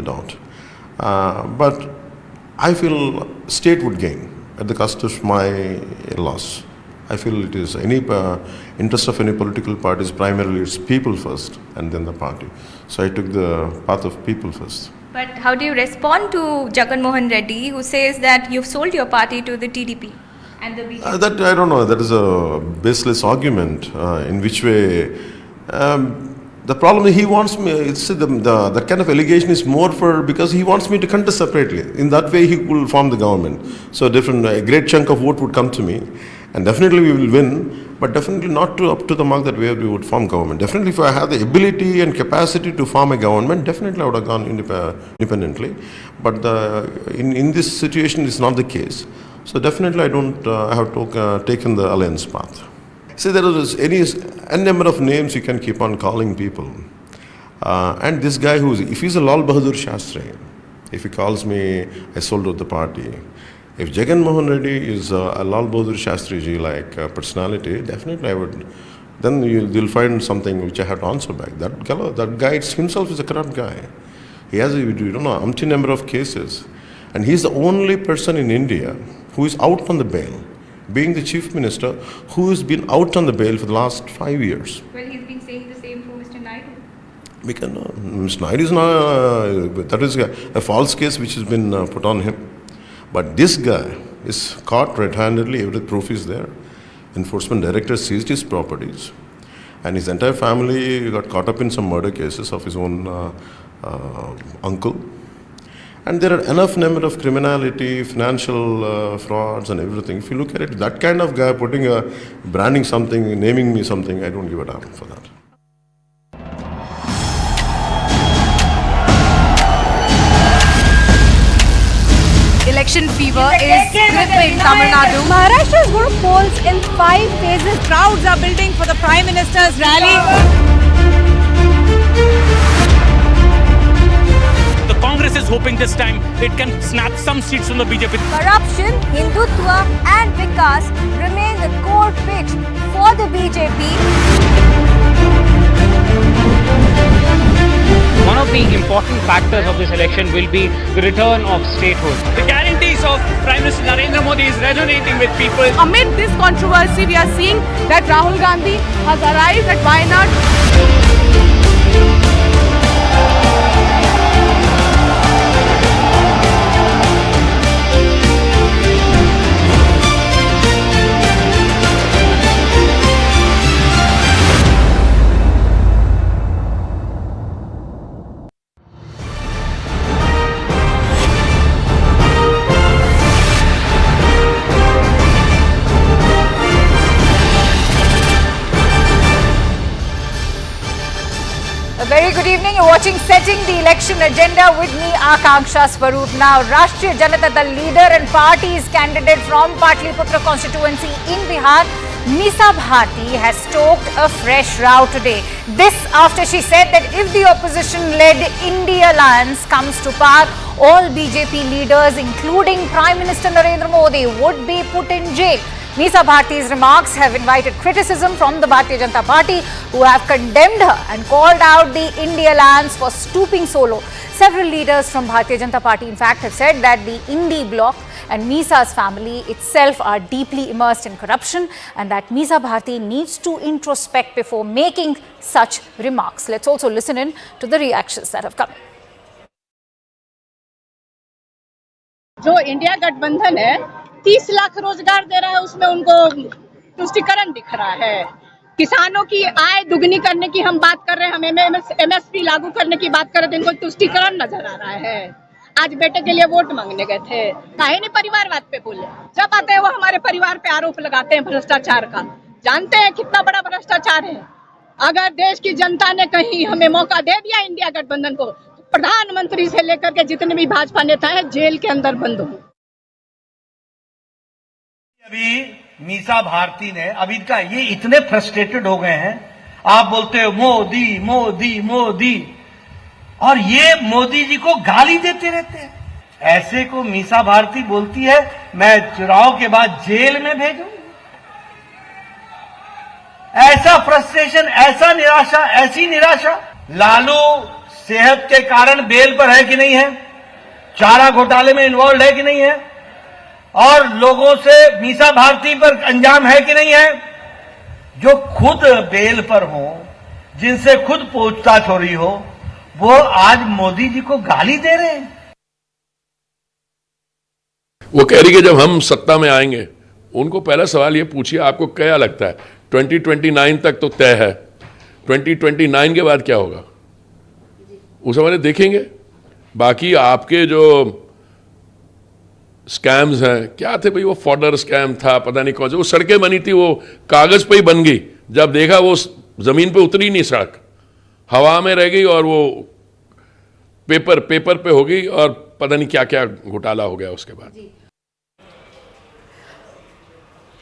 out. But I feel state would gain at the cost of my loss. I feel it is any interest of any political party is primarily its people first and then the party. So I took the path of people first. But how do you respond to Jagan Mohan Reddy, who says that you've sold your party to the TDP and the BJP? That I don't know. That is a baseless argument. In which way? The problem is he wants me. It's the kind of allegation is more for because he wants me to contest separately. In that way, he will form the government. So a great chunk of vote would come to me, and definitely we will win. But definitely not up to the mark that way we would form government. Definitely, if I had the ability and capacity to form a government, definitely I would have gone independently. But in this situation, it's not the case. So definitely, I have taken the alliance path. See, there is a number of names you can keep on calling people. And this guy if he's a Lal Bahadur Shastri, if he calls me, I sold out the party. If Jagan Mohan Reddy is a Lal Bahadur Shastri ji like personality, definitely I would. Then you'll find something which I have to answer back. That guy himself is a corrupt guy. He has umpteen number of cases. And he's the only person in India who is out on the bail, being the chief minister, who has been out on the bail for the last 5 years. Well, he's been saying the same for Mr. Naidu. Mr. Naidu is not, that is a false case which has been put on him. But this guy is caught red-handedly, every proof is there. Enforcement director seized his properties. And his entire family got caught up in some murder cases of his own uncle. And there are enough number of criminality, financial frauds and everything. If you look at it, that kind of guy branding something, naming me something, I don't give a damn for that. Election fever is gripping Tamil Nadu. Maharashtra is going to polls in 5 phases. Crowds are building for the Prime Minister's rally. Congress is hoping this time it can snap some seats from the BJP. Corruption, Hindutva and Vikas remain the core pitch for the BJP. One of the important factors of this election will be the return of statehood. The guarantees of Prime Minister Narendra Modi is resonating with people. Amid this controversy, we are seeing that Rahul Gandhi has arrived at Wayanad. Very good evening. You're watching Setting the Election Agenda with me, Akanksha Swaroop. Now, Rashtriya Janata Dal leader and party's candidate from Patliputra constituency in Bihar, Meesa Bharti, has stoked a fresh row today. This after she said that if the opposition-led India Alliance comes to power, all BJP leaders, including Prime Minister Narendra Modi, would be put in jail. Meesa Bharti's remarks have invited criticism from the Bharatiya Janata Party, who have condemned her and called out the India Alliance for stooping so low. Several leaders from Bharatiya Janata Party, in fact, have said that the Indi bloc and Meesa's family itself are deeply immersed in corruption and that Meesa Bharti needs to introspect before making such remarks. Let's also listen in to the reactions that have come. जो India गठबंधन है 30 लाख रोजगार दे रहा है, उसमें उनको तुष्टिकरण दिख रहा है। किसानों की आय दुगनी करने की हम बात कर रहे हैं, हम एमएसपी लागू करने की बात कर रहे थे, इनको तुष्टिकरण नजर आ रहा है। आज बेटे के लिए वोट मांगने गए थे, काहे नहीं परिवारवाद पे बोले। जब आते हैं वो हमारे परिवार पे आरोप लगाते हैं भ्रष्टाचार का। जानते हैं कितना बड़ा भ्रष्टाचार है। अगर देश की जनता ने कहीं हमें मौका दे दिया इंडिया गठबंधन को, प्रधानमंत्री से लेकर के जितने भी भाजपा नेता हैं जेल के अंदर बंद हो। अभी मीसा भारती ने अभी का ये इतने फ्रस्ट्रेटेड हो गए हैं, आप बोलते हो मोदी मोदी मोदी और ये मोदी जी को गाली देते रहते हैं। ऐसे को मीसा भारती बोलती है मैं चुनाव के बाद जेल में भेजूं। ऐसा फ्रस्ट्रेशन, ऐसा निराशा, ऐसी निराशा। लालू सेहत के कारण बेल पर है कि नहीं है, चारा घोटाले में इन्वॉल्व है कि नहीं है, और लोगों से मीसा भारती पर अंजाम है कि नहीं है, जो खुद बेल पर हो, जिनसे खुद पूछताछ हो रही हो, वो आज मोदी जी को गाली दे रहे हैं। वो कह रही कि जब हम सत्ता में आएंगे, उनको पहला सवाल ये पूछिए आपको क्या लगता है 2029 तक तो तय है, 2029 के बाद क्या होगा उस हमारे देखेंगे। बाकी आपके जो स्कैम्स हैं, क्या थे भाई, वो फॉर्डर स्कैम था, पता नहीं कौन से, वो सड़कें बनी थी, वो कागज पे ही बन गई, जब देखा वो जमीन पे उतरी नहीं, सड़क हवा में रह गई और वो पेपर पे हो गई और पता नहीं क्या क्या घोटाला हो गया उसके बाद।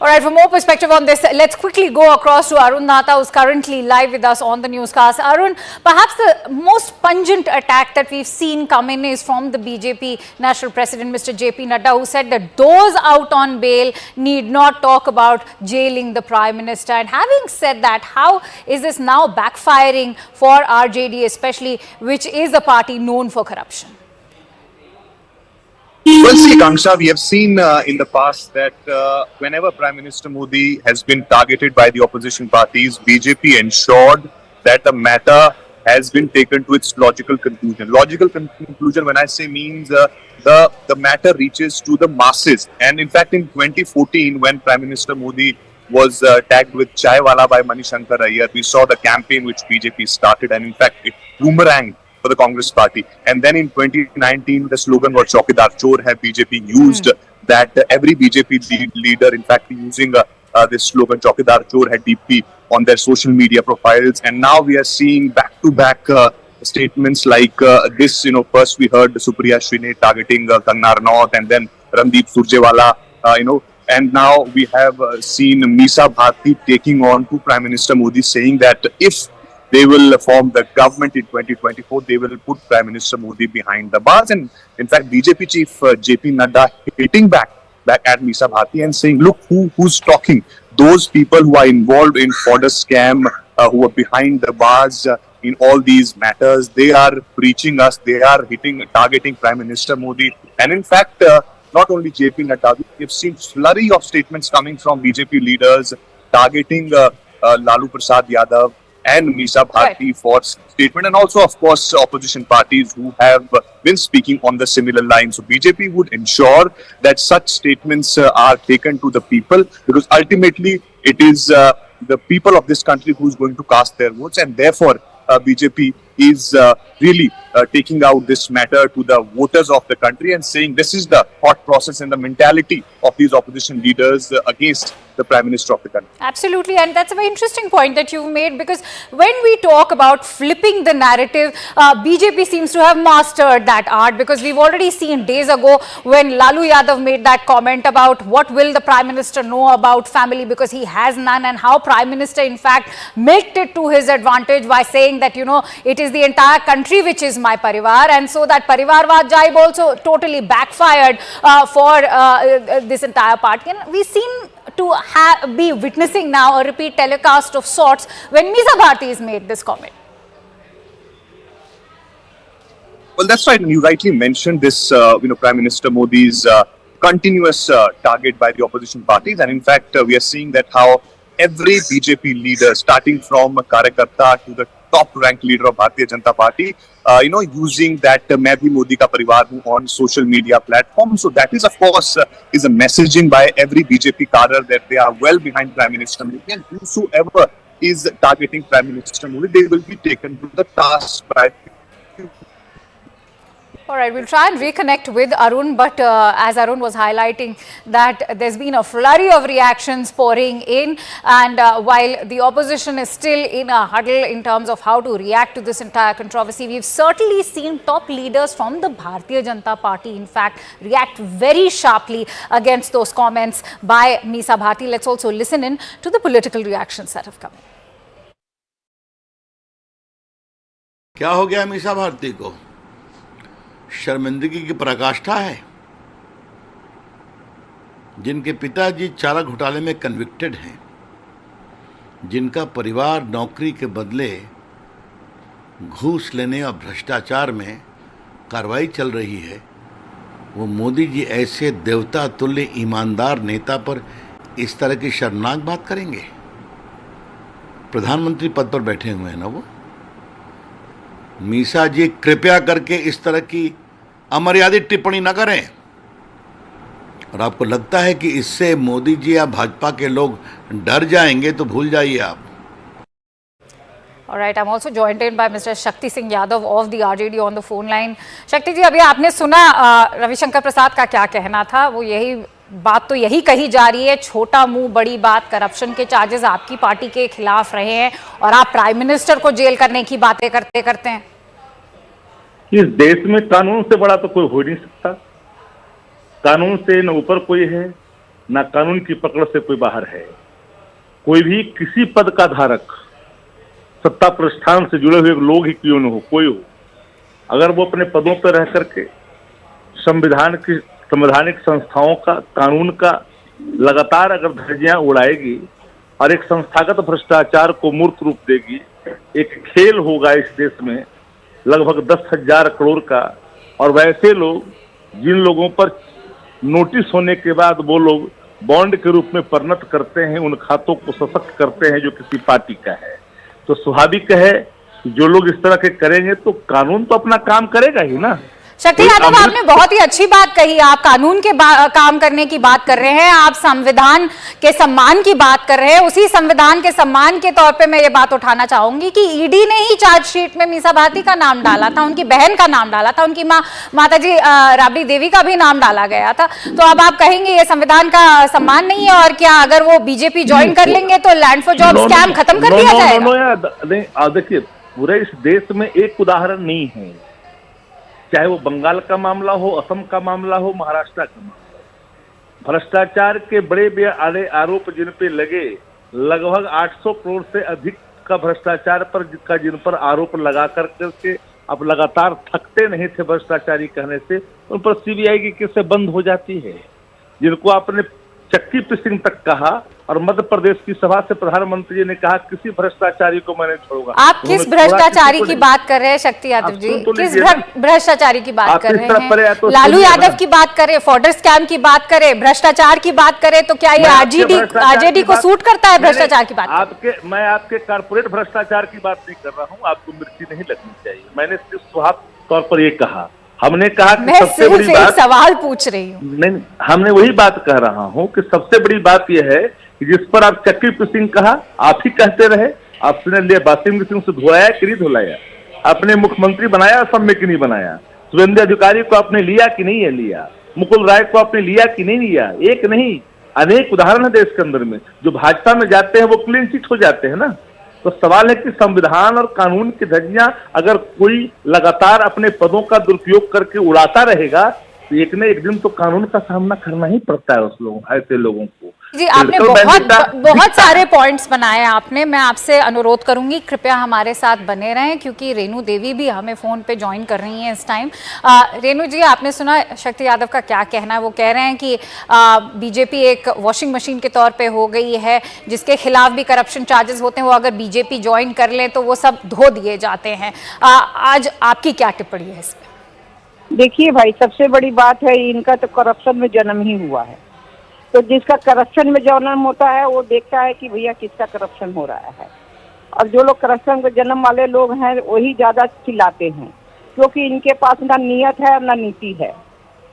All right, for more perspective on this, let's quickly go across to Arun Nahata, who's currently live with us on the newscast. Arun, perhaps the most pungent attack that we've seen come in is from the BJP National President, Mr. JP Nada, who said that those out on bail need not talk about jailing the Prime Minister. And having said that, how is this now backfiring for RJD, especially, which is a party known for corruption? Well, see, Akanksha, we have seen in the past that whenever Prime Minister Modi has been targeted by the opposition parties, BJP ensured that the matter has been taken to its logical conclusion. Logical conclusion, when I say, means the matter reaches to the masses. And in fact, in 2014, when Prime Minister Modi was tagged with Chai Wala by Manishankar Iyer, we saw the campaign which BJP started, and in fact, it boomeranged for the Congress party. And then in 2019, the slogan was Chaukidar Chor hai BJP used that every BJP leader, in fact, using this slogan Chaukidar Chor hai DP on their social media profiles. And now we are seeing back-to-back statements like this. First we heard Supriya Srine targeting Kangana Ranaut, and then Randeep Surjewala, and now we have seen Misa Bharti taking on to Prime Minister Modi, saying that if they will form the government in 2024, they will put Prime Minister Modi behind the bars. And in fact, BJP chief JP Nada hitting back at Misa Bharti and saying, look, who's talking? Those people who are involved in fodder scam, who are behind the bars in all these matters, they are preaching us, they are targeting Prime Minister Modi. And in fact, not only JP Nada, we have seen flurry of statements coming from BJP leaders targeting Lalu Prasad Yadav and Misa Bharti for statement, and also, of course, opposition parties who have been speaking on the similar lines. So BJP would ensure that such statements are taken to the people, because ultimately it is the people of this country who is going to cast their votes, and therefore BJP is really taking out this matter to the voters of the country and saying this is the thought process and the mentality of these opposition leaders against the Prime Minister of the country. Absolutely, and that's a very interesting point that you've made, because when we talk about flipping the narrative, BJP seems to have mastered that art, because we've already seen days ago when Lalu Yadav made that comment about what will the Prime Minister know about family because he has none, and how Prime Minister in fact milked it to his advantage by saying that, it is the entire country which is my parivar, and so that parivarwad jibe also totally backfired for this entire party. And we seem to be witnessing now a repeat telecast of sorts when Misa Bharti has made this comment. Well, that's right, and you rightly mentioned this, Prime Minister Modi's continuous target by the opposition parties, and in fact, we are seeing that how every BJP leader, starting from Karyakarta to the top-ranked leader of Bharatiya Janata Party, using that "Main bhi Modi ka parivar hu" on social media platforms. So that is, of course, is a messaging by every BJP cadre that they are well behind Prime Minister Modi, and whosoever is targeting Prime Minister Modi, they will be taken to the task by. All right, we'll try and reconnect with Arun, but as Arun was highlighting that there's been a flurry of reactions pouring in, and while the opposition is still in a huddle in terms of how to react to this entire controversy, we've certainly seen top leaders from the Bharatiya Janata Party, in fact, react very sharply against those comments by Misa Bharti. Let's also listen in to the political reactions that have come in. क्या हो गया मीसा भारती को? शर्मिंदगी की पराकाष्ठा है। जिनके पिताजी चारा घोटाले में कन्विक्टेड हैं, जिनका परिवार नौकरी के बदले घूस लेने और भ्रष्टाचार में कार्रवाई चल रही है, वो मोदी जी ऐसे देवता तुल्य ईमानदार नेता पर इस तरह की शर्मनाक बात करेंगे? प्रधानमंत्री पद पर बैठे हुए हैं ना वो। मीसा जी कृपया करके इस तरह की अमर्यादित टिप्पणी न करें। और आपको लगता है कि इससे मोदी जी या भाजपा के लोग डर जाएंगे तो भूल जाइए आप। Alright, I'm also joined in by Mr. Shakti Singh Yadav of the RJD on the phone line. शक्ति जी, अभी आपने सुना रविशंकर प्रसाद का क्या कहना था। वो बात तो यही कही जा रही है, छोटा मुंह बड़ी बात, करप्शन के चार्जेस आपकी पार्टी के खिलाफ रहे हैं और आप प्राइम मिनिस्टर को जेल करने की बातें करते हैं। इस देश में कानून से बड़ा तो कोई हो नहीं सकता। कानून से न ऊपर कोई है, न कानून की पकड़ से कोई बाहर है। कोई भी किसी पद का धारक, सत्ता प्रस्थान से जुड़े हुए लोग ही क्यों न हो, कोई हो, अगर वो अपने पदों पर रह करके संवैधानिक संस्थाओं का, कानून का लगातार अगर धज्जियां उड़ाएगी और एक संस्थागत भ्रष्टाचार को मूर्त रूप देगी, एक खेल होगा इस देश में लगभग 10,000 करोड़ का। और वैसे लोग, जिन लोगों पर नोटिस होने के बाद वो लोग बॉन्ड के रूप में परिणत करते हैं, उन खातों को सशक्त करते हैं जो किसी पार्टी का है, तो स्वाभाविक है कि जो लोग इस तरह के करेंगे तो कानून तो अपना काम करेगा ही ना। शक्ति यादव, आपने बहुत ही अच्छी बात कही। आप कानून के काम करने की बात कर रहे हैं, आप संविधान के सम्मान की बात कर रहे हैं। उसी संविधान के सम्मान के तौर पे मैं ये बात उठाना चाहूंगी कि ईडी ने ही चार्जशीट में मीसा भारती का नाम डाला था, उनकी बहन का नाम डाला था, उनकी माताजी राबड़ी देवी का भी नाम डाला गया था। तो अब आप कहेंगे ये संविधान का सम्मान नहीं है, और क्या अगर वो बीजेपी ज्वाइन कर लेंगे तो लैंड फॉर जॉब स्कैम खत्म कर दिया जाएगा? देखिए, पूरे इस देश में एक उदाहरण नहीं है, चाहे वो बंगाल का मामला हो, असम का मामला हो, महाराष्ट्र का मामला। भ्रष्टाचार के बड़े आरोप जिन पे लगे, लगभग 800 करोड़ से अधिक का भ्रष्टाचार पर जिन पर आरोप लगा करके अब लगातार थकते नहीं थे भ्रष्टाचारी कहने से, उन पर सीबीआई की केसें बंद हो जाती है। जिनको आपने चक्की पिसिंग तक कहा और मध्य प्रदेश की सभा से प्रधानमंत्री जी ने कहा किसी भ्रष्टाचारी को मैंने छोड़ूंगा। आप किस भ्रष्टाचारी की बात कर रहे हैं शक्ति यादव जी? किस भ्रष्टाचारी की बात कर रहे हैं? तो लालू यादव की बात करें, फॉर्डर स्कैम की बात करें, भ्रष्टाचार की बात करें, तो क्या ये आरजेडी को सूट करता है भ्रष्टाचार की बात? मैं आपके कारपोरेट भ्रष्टाचार की बात नहीं कर रहा हूँ, आपको मिर्ची नहीं लगनी चाहिए। मैंने सिर्फ स्वाभाविक तौर पर ये कहा, हमने कहा कि सबसे बड़ी बात, सवाल पूछ रही हूँ, नहीं, हमने वही बात कह रहा हूँ कि सबसे बड़ी बात यह है कि जिस पर आप चक्की पिसिंग कहा, आप ही कहते रहे, आपने लिया वाशिंग मशीन से धुलाया कि नहीं धुलाया, आपने मुख्यमंत्री बनाया असम में कि नहीं बनाया, शुभेंदु अधिकारी को आपने लिया कि नहीं लिया, मुकुल राय को आपने लिया कि नहीं लिया। एक नहीं, अनेक उदाहरण है देश के अंदर में। जो भाजपा में जाते हैं वो क्लीन चिट हो जाते हैं ना। तो सवाल है कि संविधान और कानून की धज्जियां अगर कोई लगातार अपने पदों का दुरुपयोग करके उड़ाता रहेगा तो एक न एक दिन तो कानून का सामना करना ही पड़ता है ऐसे लोगों को। जी, आपने बहुत सारे पॉइंट्स बनाए आपने। मैं आपसे अनुरोध करूंगी कृपया हमारे साथ बने रहें, क्योंकि रेणु देवी भी हमें फोन पे ज्वाइन कर रही हैं इस टाइम। रेणु जी, आपने सुना शक्ति यादव का क्या कहना है? वो कह रहे हैं कि बीजेपी एक वॉशिंग मशीन के तौर पे हो गई है, जिसके खिलाफ भी करप्शन चार्जेस होते हैं, वो अगर बीजेपी ज्वाइन कर लें तो वो सब धो दिए जाते हैं। आज आपकी क्या टिप्पणी है इस पर? देखिए भाई, सबसे बड़ी बात है, इनका तो करप्शन में जन्म ही हुआ है। तो जिसका करप्शन में जन्म होता है वो देखता है कि भैया किसका करप्शन हो रहा है, और जो लोग करप्शन के जन्म वाले लोग हैं वही ज्यादा चिल्लाते हैं, क्योंकि इनके पास ना नियत है ना नीति है।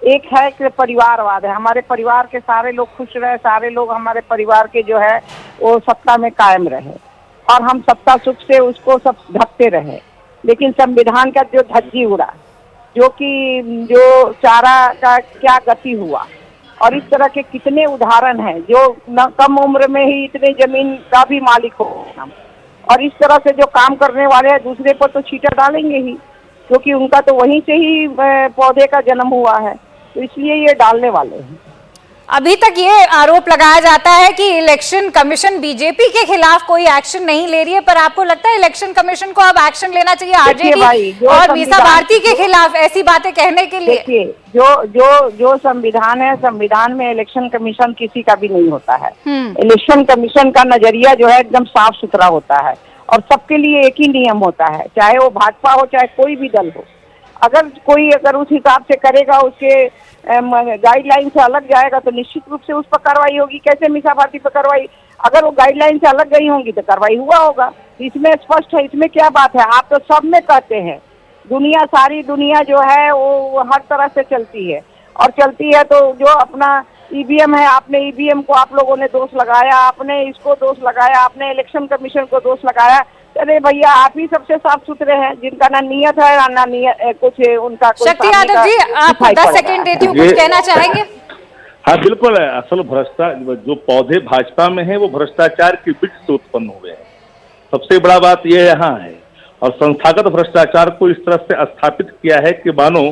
एक है कि परिवारवाद है, हमारे परिवार के सारे लोग खुश रहे, सारे लोग हमारे परिवार के जो है वो सत्ता में कायम रहे और हम सत्ता सुख से उसको सब ढकते रहे। लेकिन संविधान का जो धज्जी उड़ा, जो चारा का क्या गति हुआ, और इस तरह के कितने उदाहरण हैं जो न कम उम्र में ही इतने जमीन का भी मालिक हो, और इस तरह से जो काम करने वाले हैं दूसरे पर तो छींटा डालेंगे ही, क्योंकि उनका तो वहीं से ही पौधे का जन्म हुआ है, तो इसलिए ये डालने वाले हैं। अभी तक ये आरोप लगाया जाता है कि इलेक्शन कमीशन बीजेपी के खिलाफ कोई एक्शन नहीं ले रही है, पर आपको लगता है इलेक्शन कमीशन को अब एक्शन लेना चाहिए आरजेडी और मीसा भारती के खिलाफ ऐसी बातें कहने के लिए? देखिए, जो संविधान है, संविधान में इलेक्शन कमीशन किसी का भी नहीं होता है। इलेक्शन कमीशन का नजरिया जो है एकदम साफ सुथरा होता है, और सबके लिए एक ही नियम होता है, चाहे वो भाजपा हो चाहे कोई भी दल हो। अगर उस हिसाब से करेगा, उसके गाइडलाइन से अलग जाएगा तो निश्चित रूप से उस पर कार्रवाई होगी। कैसे मीसा भारती पर कार्रवाई, अगर वो गाइडलाइन से अलग गई होंगी तो कार्रवाई हुआ होगा। इसमें स्पष्ट है, इसमें क्या बात है। आप तो सब में कहते हैं, सारी दुनिया जो है वो हर तरह से चलती है, और चलती है तो जो अपना ईवीएम है, आपने ईवीएम को आप लोगों ने दोष लगाया, आपने इसको दोष लगाया, आपने इलेक्शन कमीशन को दोष लगाया। अरे भैया, आप ही सबसे साफ सुथरे हैं, जिनका ना नियत है ना नियत कुछ उनका। शक्ति यादव जी, आप 10 सेकंड देती हूँ, कुछ कहना चाहेंगे? हाँ बिल्कुल है। असल भ्रष्टाचार जो पौधे भाजपा में है वो भ्रष्टाचार के बीच से उत्पन्न हुए हैं। सबसे बड़ा बात यह यहाँ है, और संस्थागत भ्रष्टाचार को इस तरह से स्थापित किया है कि मानो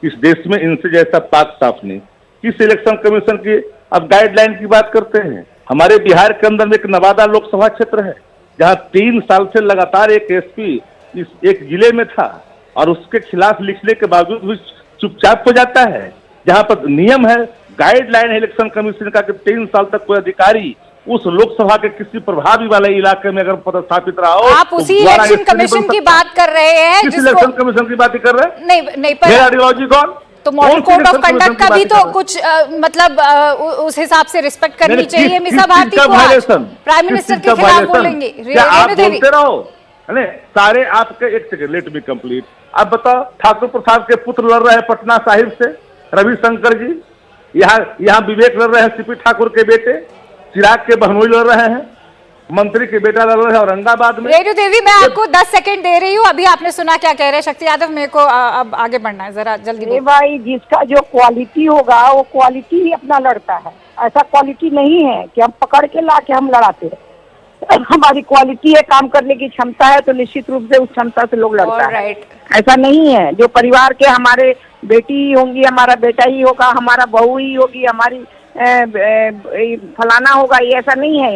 इस देश में इनसे जैसा पाक साफ नहीं। किस इलेक्शन कमीशन की अब गाइडलाइन की बात करते हैं? हमारे बिहार के अंदर में एक नवादा लोकसभा क्षेत्र है जहां 3 साल से लगातार एक एसपी इस एक जिले में था और उसके खिलाफ लिखने के बावजूद भी चुपचाप हो जाता है। जहां पर नियम है, गाइडलाइन है इलेक्शन कमीशन का कि 3 साल तक कोई अधिकारी उस लोकसभा के किसी प्रभावी वाले इलाके में अगर पदस्थापित रहा हो। आप उसी इलेक्शन कमीशन की बात कर रहे हैं? किस इलेक्शन कमीशन की बात कर रहे हैं? नहीं, मेरा आइडियोलॉजी कौन? तो मॉडल कोड ऑफ कंडक्ट का भी तो कुछ उस हिसाब से रिस्पेक्ट करनी चाहिए। मीसा भारती को प्राइम मिनिस्टर के खिलाफ बोलेंगे? आप बोलते रहो, सारे आपके। एक सेकंड, लेट मी कंप्लीट। आप बताओ, ठाकुर प्रसाद के पुत्र लड़ रहे हैं पटना साहिब से, रविशंकर जी। यहाँ विवेक लड़ रहे हैं सीपी ठाकुर के बेटे, चिराग के बहनोई लड़ रहे हैं, मंत्री के बेटा लड़ रहे हैं औरंगाबाद में। रेणु देवी, मैं आपको 10 सेकंड दे रही हूँ, अभी आपने सुना क्या कह रहे हैं शक्ति यादव? मेरे को अब आगे बढ़ना है, जरा जल्दी। भाई, जिसका जो क्वालिटी होगा वो क्वालिटी ही अपना लड़ता है। ऐसा क्वालिटी नहीं है कि हम पकड़ के ला के हम लड़ाते हैं। हमारी क्वालिटी है, काम करने की क्षमता है, तो निश्चित रूप से उस क्षमता से लोग लड़ता है। ऐसा नहीं है जो परिवार के हमारे बेटी ही होंगी, हमारा बेटा ही होगा, हमारा बहू ही होगी, हमारी फलाना होगा, ये ऐसा नहीं है।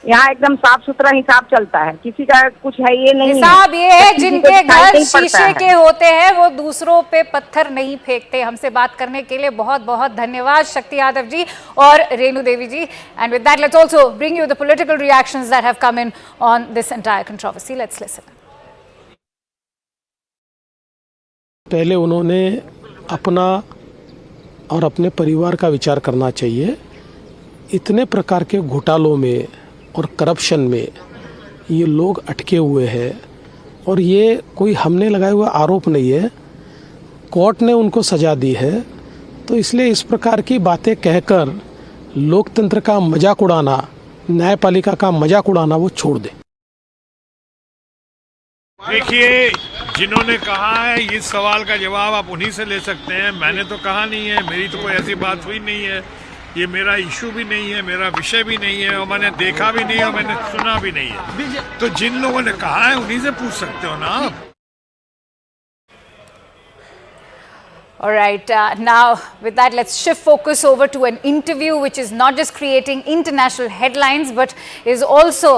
यहाँ एकदम साफ सुथरा हिसाब चलता है, किसी का कुछ है ये नहीं। हिसाब ये है, जिनके घर शीशे के होते हैं वो दूसरों पे पत्थर नहीं फेंकते। हमसे बात करने के लिए बहुत बहुत धन्यवाद शक्ति यादव जी और Renu Devi ji. And with that let's also bring you the political reactions that have come in on this entire controversy. Let's listen. पहले उन्होंने अपना और अपने परिवार का विचार करना चाहिए। इतने प्रकार के घोटालों में और करप्शन में ये लोग अटके हुए हैं, और ये कोई हमने लगाए हुआ आरोप नहीं है, कोर्ट ने उनको सजा दी है। तो इसलिए इस प्रकार की बातें कहकर लोकतंत्र का मजाक उड़ाना, न्यायपालिका का मजाक उड़ाना वो छोड़ दे। देखिए, जिन्होंने कहा है इस सवाल का जवाब आप उन्हीं से ले सकते हैं। मैंने तो कहा नहीं है, मेरी तो कोई ऐसी बात हुई नहीं है, ये मेरा इशू भी नहीं है, मेरा विषय भी नहीं है, और मैंने देखा भी नहीं है और मैंने सुना भी नहीं है। तो जिन लोगों ने कहा है उन्हीं से पूछ सकते हो ना आप। All right, now with that, let's shift focus over to an interview which is not just creating international headlines but is also,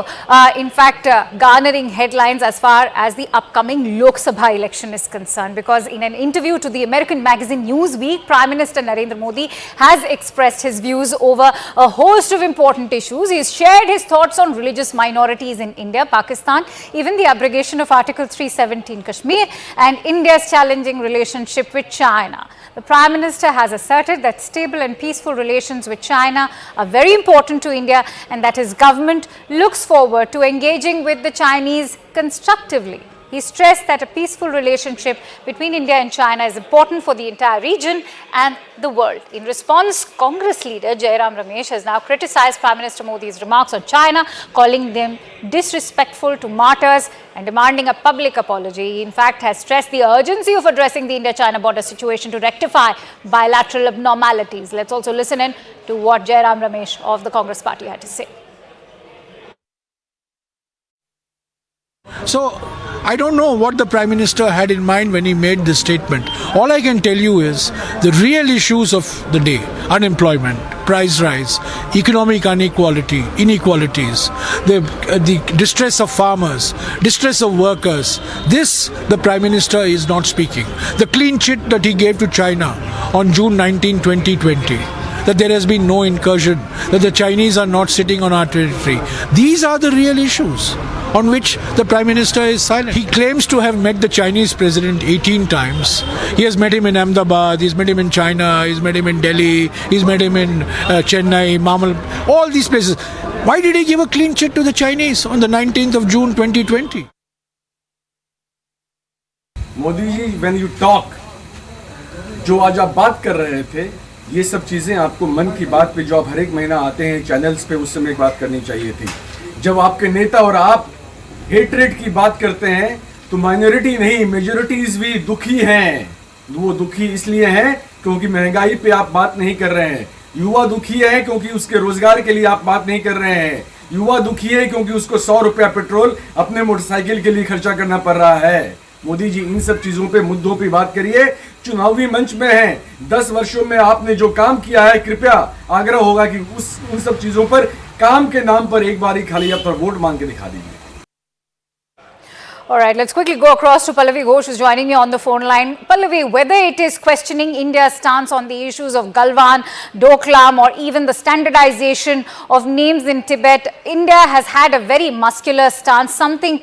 in fact, garnering headlines as far as the upcoming Lok Sabha election is concerned. Because in an interview to the American magazine Newsweek, Prime Minister Narendra Modi has expressed his views over a host of important issues. He's shared his thoughts on religious minorities in India, Pakistan, even the abrogation of Article 370 in Kashmir, and India's challenging relationship with China. The Prime Minister has asserted that stable and peaceful relations with China are very important to India and that his government looks forward to engaging with the Chinese constructively. He stressed that a peaceful relationship between India and China is important for the entire region and the world. In response, Congress leader Jairam Ramesh has now criticized Prime Minister Modi's remarks on China, calling them disrespectful to martyrs and demanding a public apology. He in fact has stressed the urgency of addressing the India-China border situation to rectify bilateral abnormalities. Let's also listen in to what Jairam Ramesh of the Congress party had to say. So, I don't know what the Prime Minister had in mind when he made this statement. All I can tell you is the real issues of the day: unemployment, price rise, economic inequality, inequalities, the distress of farmers, distress of workers. This, the Prime Minister is not speaking. The clean chit that he gave to China on June 19, 2020. That there has been no incursion, that the Chinese are not sitting on our territory. These are the real issues. on which the Prime Minister is silent. He claims to have met the Chinese President 18 times. He has met him in Ahmedabad, he's met him in China, he's met him in Delhi, he's met him in Chennai, Mamal, all these places. Why did he give a clean check to the Chinese on the 19th of June 2020? Modi ji, when you talk, जो आज आप बात कर रहे थे, ये सब चीज़ें आपको मन की बात पे जो आप हर एक महीना आते हैं चैनल्स पे, उस समय एक बात करनी चाहिए थी. जब आपके नेता और आप हेट्रेड की बात करते हैं तो माइनॉरिटी नहीं, मेजॉरिटीज भी दुखी हैं. वो दुखी इसलिए हैं क्योंकि महंगाई पे आप बात नहीं कर रहे हैं. युवा दुखी है क्योंकि उसके रोजगार के लिए आप बात नहीं कर रहे हैं. युवा दुखी है क्योंकि उसको 100 रुपया पेट्रोल अपने मोटरसाइकिल के लिए खर्चा करना पड़ रहा है. मोदी जी, इन सब चीजों पे, मुद्दों पे बात करिए. चुनावी मंच में हैं, 10 वर्षों में आपने जो काम किया है, कृपया आग्रह होगा कि उन सब चीजों पर, काम के नाम पर एक बार ही खाली आप वोट मांग के दिखा दीजिए. All right, let's quickly go across to Pallavi Ghosh, who's joining me on the phone line. Pallavi, whether it is questioning India's stance on the issues of Galwan, Doklam, or even the standardization of names in Tibet, India has had a very muscular stance, something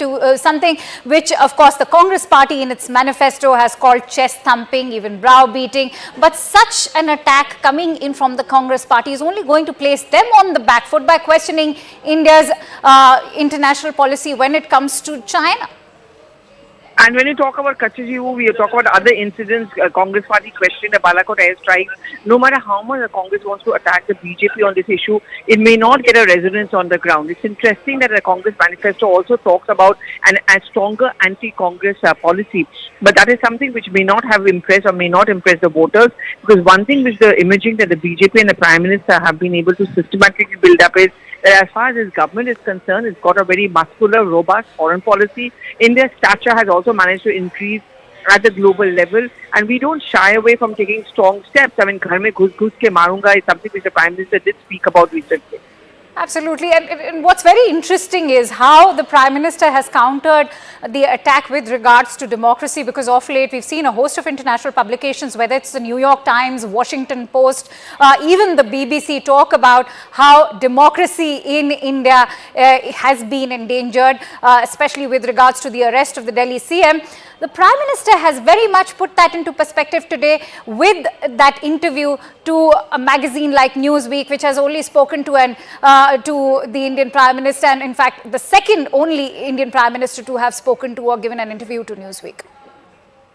which, of course, the Congress party in its manifesto has called chest thumping, even browbeating. But such an attack coming in from the Congress party is only going to place them on the back foot by questioning India's international policy when it comes to China. And when you talk about Kachajivu, we talk about other incidents, Congress party questioned the Balakot airstrike. No matter how much the Congress wants to attack the BJP on this issue, it may not get a resonance on the ground. It's interesting that the Congress manifesto also talks about a stronger anti-Congress policy. But that is something which may not have impressed or may not impress the voters. Because one thing which the imaging that the BJP and the Prime Minister have been able to systematically build up is that as far as his government is concerned, it's got a very muscular, robust foreign policy. India's stature has also managed to increase at the global level, and we don't shy away from taking strong steps. I mean, ghar mein ghus ke marunga is something which the Prime Minister did speak about recently. Absolutely. And what's very interesting is how the Prime Minister has countered the attack with regards to democracy, because of late we've seen a host of international publications, whether it's the New York Times, Washington Post, even the BBC, talk about how democracy in India has been endangered, especially with regards to the arrest of the Delhi CM. The Prime Minister has very much put that into perspective today with that interview to a magazine like Newsweek, which has only spoken to the Indian Prime Minister, and in fact the second only Indian Prime Minister to have spoken to or given an interview to Newsweek.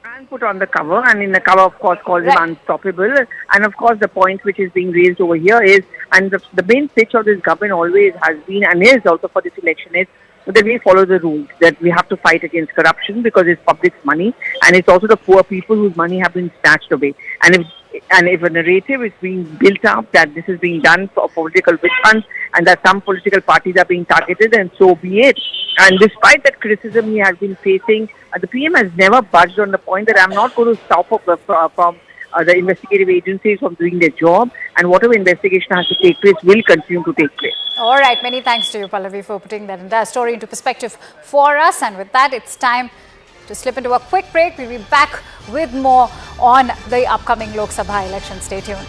And put on the cover, and in the cover, of course, calls him unstoppable. And of course, the point which is being raised over here is, and the main pitch of this government always has been and is also for this election, is that we follow the rules, that we have to fight against corruption because it's public's money, and it's also the poor people whose money have been snatched away. And if a narrative is being built up that this is being done for political witch hunts and that some political parties are being targeted, then so be it. And despite that criticism he has been facing, the PM has never budged on the point that I'm not going to stop from the investigative agencies from doing their job, and whatever investigation has to take place will continue to take place. All right, many thanks to you, Pallavi, for putting that entire story into perspective for us. And with that, it's time to slip into a quick break. We'll be back with more on the upcoming Lok Sabha election. Stay tuned.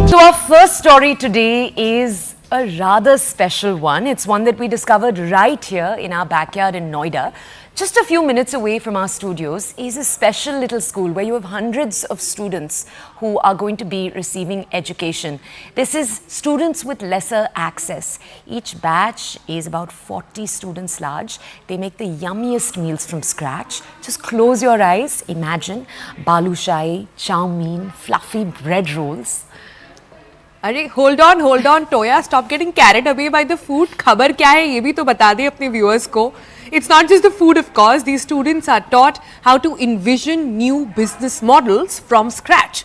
So our first story today is a rather special one. It's one that we discovered right here in our backyard in Noida. Just a few minutes away from our studios is a special little school where you have hundreds of students who are going to be receiving education. This is students with lesser access. Each batch is about 40 students large. They make the yummiest meals from scratch. Just close your eyes. Imagine balushai, chow mein, fluffy bread rolls. अरे hold on Toya, stop getting carried away by the food. खबर क्या है ये भी तो बता दे अपने viewers को. It's not just the food, of course. These students are taught how to envision new business models from scratch.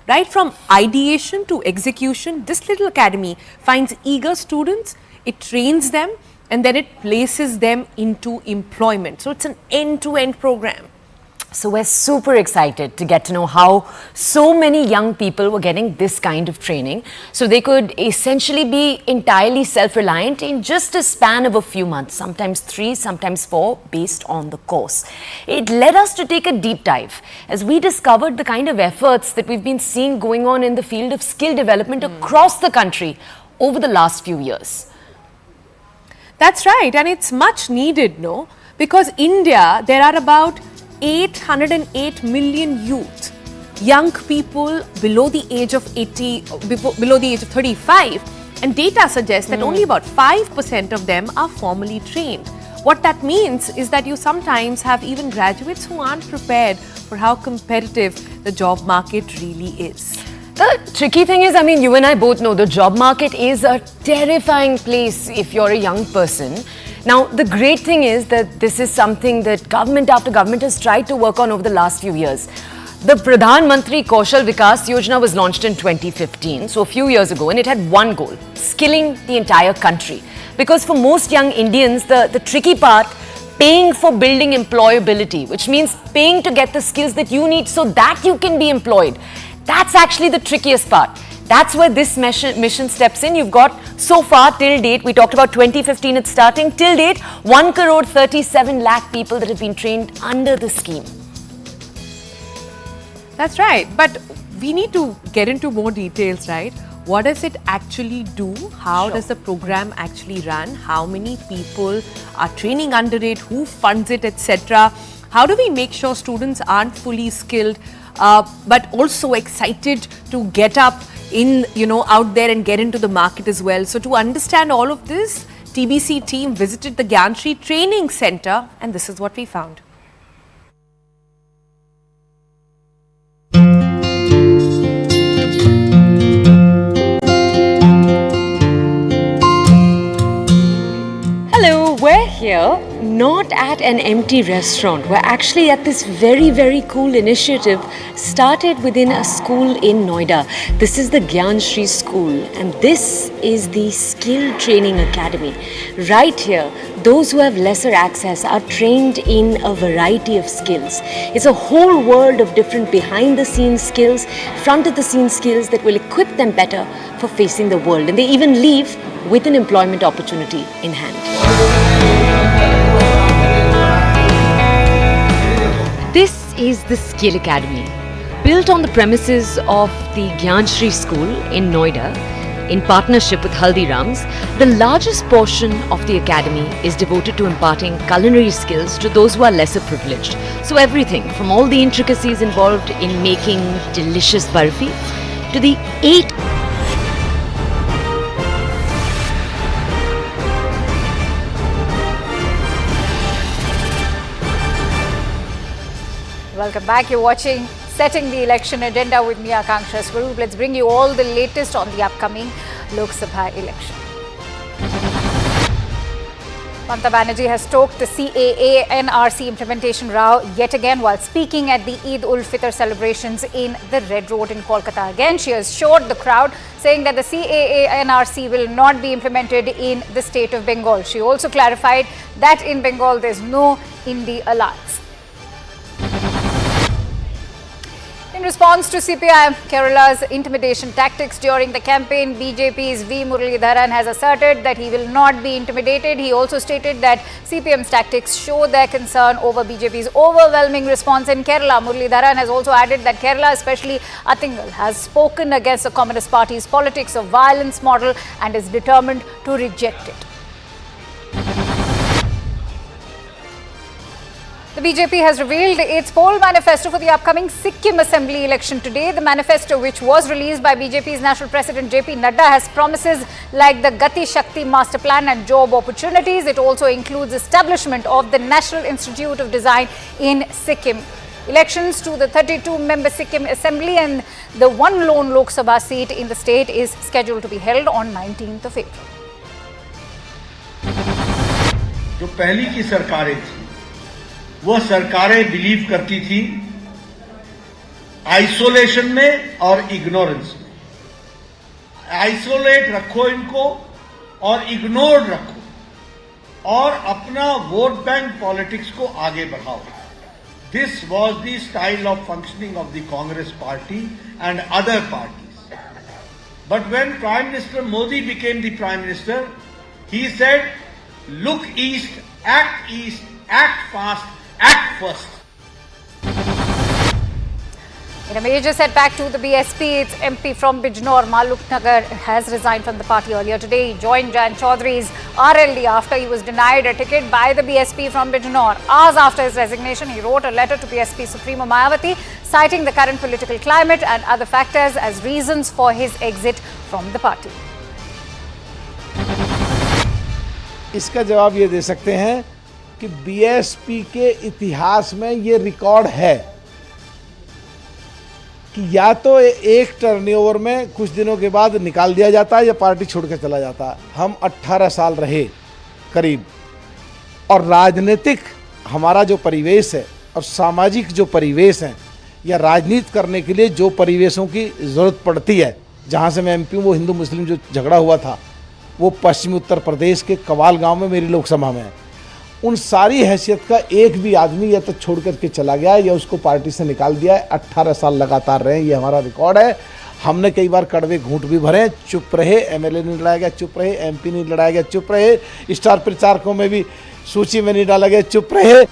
Right from ideation to execution, this little academy finds eager students, it trains them, and then it places them into employment. So it's an end-to-end program. So we're super excited to get to know how so many young people were getting this kind of training so they could essentially be entirely self-reliant in just a span of a few months, sometimes 3, sometimes 4, based on the course. It led us to take a deep dive as we discovered the kind of efforts that we've been seeing going on in the field of skill development across the country over the last few years. That's right, and it's much needed, no? Because India, there are about 808 million youth, young people below the age of 35, and data suggests that only about 5% of them are formally trained. What that means is that you sometimes have even graduates who aren't prepared for how competitive the job market really is. The tricky thing is, I mean, you and I both know the job market is a terrifying place if you're a young person. Now, the great thing is that this is something that government after government has tried to work on over the last few years. The Pradhan Mantri Kaushal Vikas Yojana was launched in 2015, so a few years ago, and it had one goal, skilling the entire country. Because for most young Indians, the tricky part, paying for building employability, which means paying to get the skills that you need so that you can be employed. That's actually the trickiest part. That's where this mission steps in. You've got so far till date, we talked about 2015 it's starting, till date 1,37 lakh people that have been trained under the scheme. That's right, but we need to get into more details, right? What does it actually do? How does the program actually run? How many people are training under it? Who funds it, etc.? How do we make sure students aren't fully skilled but also excited to get up in, out there and get into the market as well? So to understand all of this, TBC team visited the Gyanshri Training Center, and this is what we found. Hello, we're here not at an empty restaurant. We're actually at this very, very cool initiative started within a school in Noida. This is the Gyanshri School, and this is the Skill Training Academy. Right here, those who have lesser access are trained in a variety of skills. It's a whole world of different behind-the-scenes skills, front-of-the-scenes skills that will equip them better for facing the world. And they even leave with an employment opportunity in hand. This is the Skill Academy, built on the premises of the Gyanshri School in Noida, in partnership with Haldiram's. The largest portion of the academy is devoted to imparting culinary skills to those who are lesser privileged. So everything from all the intricacies involved in making delicious barfi to the 8 Welcome back. You're watching Setting the Election Agenda with me, Akanksha Swaroop. Let's bring you all the latest on the upcoming Lok Sabha election. Mamata Banerjee has stoked the CAA NRC implementation row yet again while speaking at the Eid ul Fitr celebrations in the Red Road in Kolkata. Again, she assured the crowd, saying that the CAA NRC will not be implemented in the state of Bengal. She also clarified that in Bengal there's no Indi alliance. In response to CPI Kerala's intimidation tactics during the campaign, BJP's V. Muralidharan has asserted that he will not be intimidated. He also stated that CPM's tactics show their concern over BJP's overwhelming response in Kerala. Muralidharan has also added that Kerala, especially Attingal, has spoken against the Communist Party's politics of violence model and is determined to reject it. The BJP has revealed its poll manifesto for the upcoming Sikkim Assembly election today. The manifesto, which was released by BJP's National President JP Nada, has promises like the Gati Shakti Master Plan and job opportunities. It also includes establishment of the National Institute of Design in Sikkim. Elections to the 32-member Sikkim Assembly and the one lone Lok Sabha seat in the state is scheduled to be held on 19th of April. जो पहली की सरकारें थी, वो सरकारें believe करती थी isolation में और इग्नोरेंस में। आइसोलेट रखो इनको और इग्नोर रखो और अपना वोट बैंक पॉलिटिक्स को आगे बढ़ाओ। This was the style of functioning of the Congress party and other parties. But when Prime Minister Modi became the Prime Minister, he said, look east, act fast, act first. In a major setback to the BSP, its MP from Bijnor, Maluk Nagar, has resigned from the party earlier today. He joined Jan Chaudhary's RLD after he was denied a ticket by the BSP from Bijnor. Hours after his resignation, he wrote a letter to BSP Supremo Mayawati, citing the current political climate and other factors as reasons for his exit from the party. इसका जवाब ये दे सकते हैं कि BSP के इतिहास में ये रिकॉर्ड है कि या तो एक टर्नओवर में कुछ दिनों के बाद निकाल दिया जाता है या पार्टी छोड़ के चला जाता है। हम 18 साल रहे करीब, और राजनीतिक हमारा जो परिवेश है और सामाजिक जो परिवेश है या राजनीति करने के लिए जो परिवेशों की ज़रूरत पड़ती है, जहाँ से मैं एमपी हूँ, वो हिंदू मुस्लिम जो झगड़ा हुआ था वो पश्चिमी उत्तर प्रदेश के कवाल गांव में मेरी लोकसभा में है। उन सारी हैसियत का एक भी आदमी या तो छोड़ करके चला गया है या उसको पार्टी से निकाल दिया है। 18 साल लगातार रहे, ये हमारा रिकॉर्ड है। हमने कई बार कड़वे घूंट भी भरे, चुप रहे, एमएलए नहीं लड़ाया गया, चुप रहे, एमपी नहीं लड़ाया गया, चुप रहे, स्टार प्रचारकों में भी सूची में नहीं डाला गया, चुप रहे।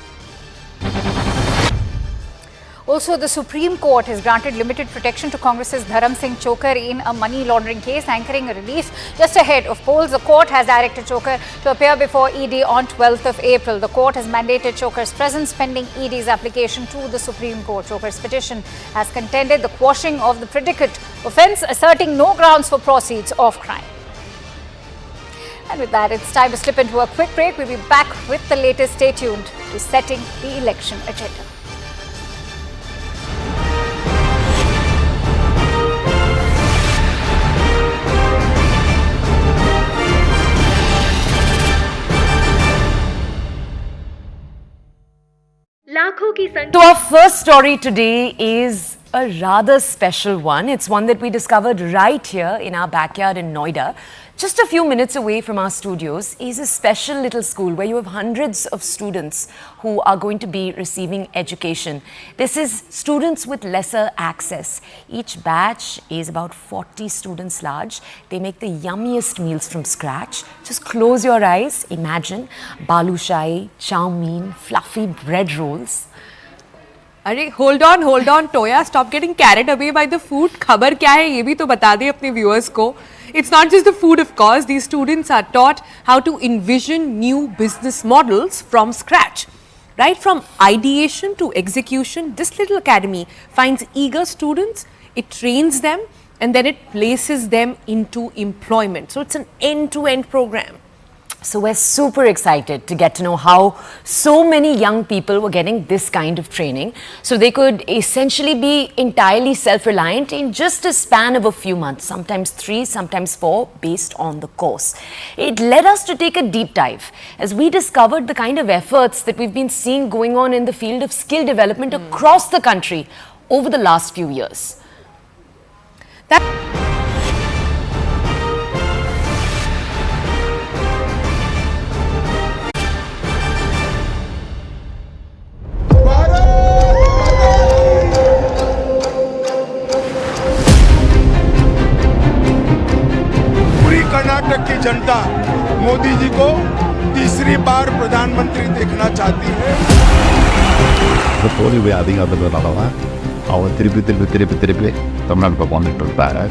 Also, the Supreme Court has granted limited protection to Congress's Dharam Singh Chokar in a money laundering case, anchoring a relief just ahead of polls. The court has directed Chokar to appear before ED on 12th of April. The court has mandated Chokar's presence pending ED's application to the Supreme Court. Chokar's petition has contended the quashing of the predicate offence, asserting no grounds for proceeds of crime. And with that, it's time to slip into a quick break. We'll be back with the latest. Stay tuned to Setting the Election Agenda. So our first story today is a rather special one. It's one that we discovered right here in our backyard in Noida. Just a few minutes away from our studios is a special little school where you have hundreds of students who are going to be receiving education. This is students with lesser access. Each batch is about 40 students large. They make the yummiest meals from scratch. Just close your eyes. Imagine balushai, chow mein, fluffy bread rolls. अरे hold on, Toya, stop getting carried away by the food. खबर क्या है ये भी तो बता दे अपने viewers को. It's not just the food, of course. These students are taught how to envision new business models from scratch. Right from ideation to execution, this little academy finds eager students, it trains them, and then it places them into employment. So it's an end-to-end program. So we're super excited to get to know how so many young people were getting this kind of training so they could essentially be entirely self-reliant in just a span of a few months, sometimes 3, sometimes 4, based on the course. It led us to take a deep dive as we discovered the kind of efforts that we've been seeing going on in the field of skill development across the country over the last few years. Karnataka की जनता मोदी जी को तीसरी बार प्रधानमंत्री देखना चाहती है. தோல்வி அதிகமானதுனால அவன் திருப்பி தமிழ்நாட்டுக்கு வந்துட்டு இருப்பாரு.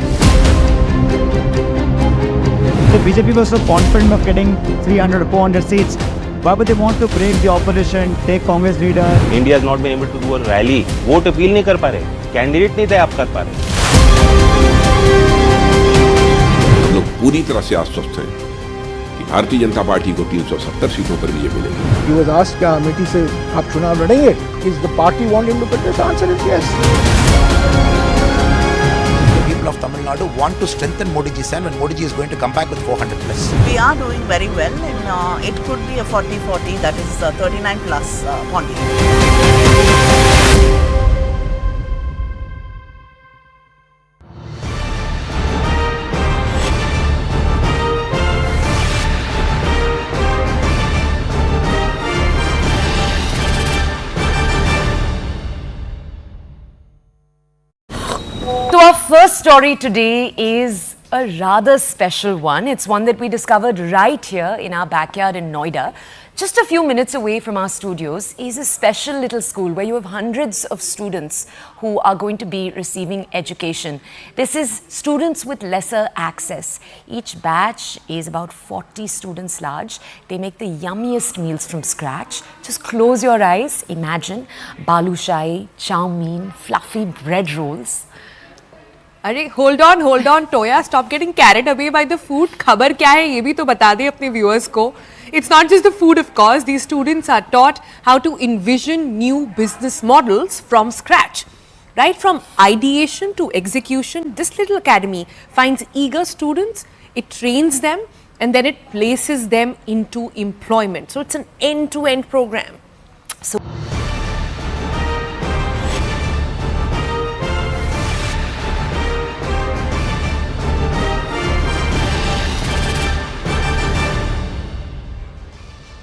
So BJP was so confident of getting 300 or 400 seats. Why would they want to break the opposition, take Congress leader? India has not been able to do a rally. Vote appeal नहीं कर पा रहे, candidate नहीं तय आप कर पा रहे. लोग पूरी तरह से आश्वस्त हैं कि भारतीय जनता पार्टी को 370 सीटों पर विजय मिलेगी. He was asked क्या अमेठी से आप चुनाव लड़ेंगे? Is the party want him to contest? The answer is yes. The people of Tamil Nadu want to strengthen Modi ji's hand when Modi ji is going to come back with 400 plus. We are doing very well and it could be a 40-40, that is 39 plus quantity. So our first story today is a rather special one. It's one that we discovered right here in our backyard in Noida. Just a few minutes away from our studios is a special little school where you have hundreds of students who are going to be receiving education. This is students with lesser access. Each batch is about 40 students large. They make the yummiest meals from scratch. Just close your eyes. Imagine balushai, chow mein, fluffy bread rolls. अरे hold on, Toya, stop getting carried away by the food. खबर क्या है ये भी तो बता दे अपने viewers को. It's not just the food, of course. These students are taught how to envision new business models from scratch. Right from ideation to execution, this little academy finds eager students, it trains them, and then it places them into employment. So it's an end-to-end program. So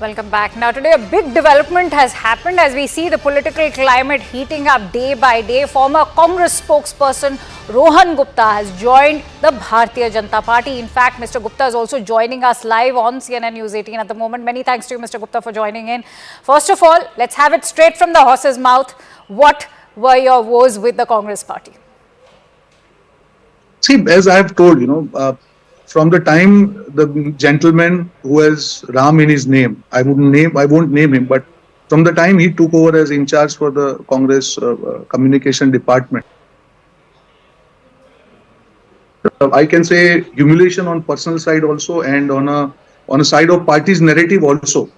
Welcome back. Now today a big development has happened as we see the political climate heating up day by day. Former Congress spokesperson Rohan Gupta has joined the Bharatiya Janata Party. In fact, Mr. Gupta is also joining us live on CNN News 18 at the moment. Many thanks to you, Mr. Gupta, for joining in. First of all, let's have it straight from the horse's mouth. What were your woes with the Congress party? See, as I have told, from the time the gentleman who has Ram in his name, I won't name him, but from the time he took over as in charge for the Congress communication department, I can say humiliation on personal side also, and on a side of party's narrative also,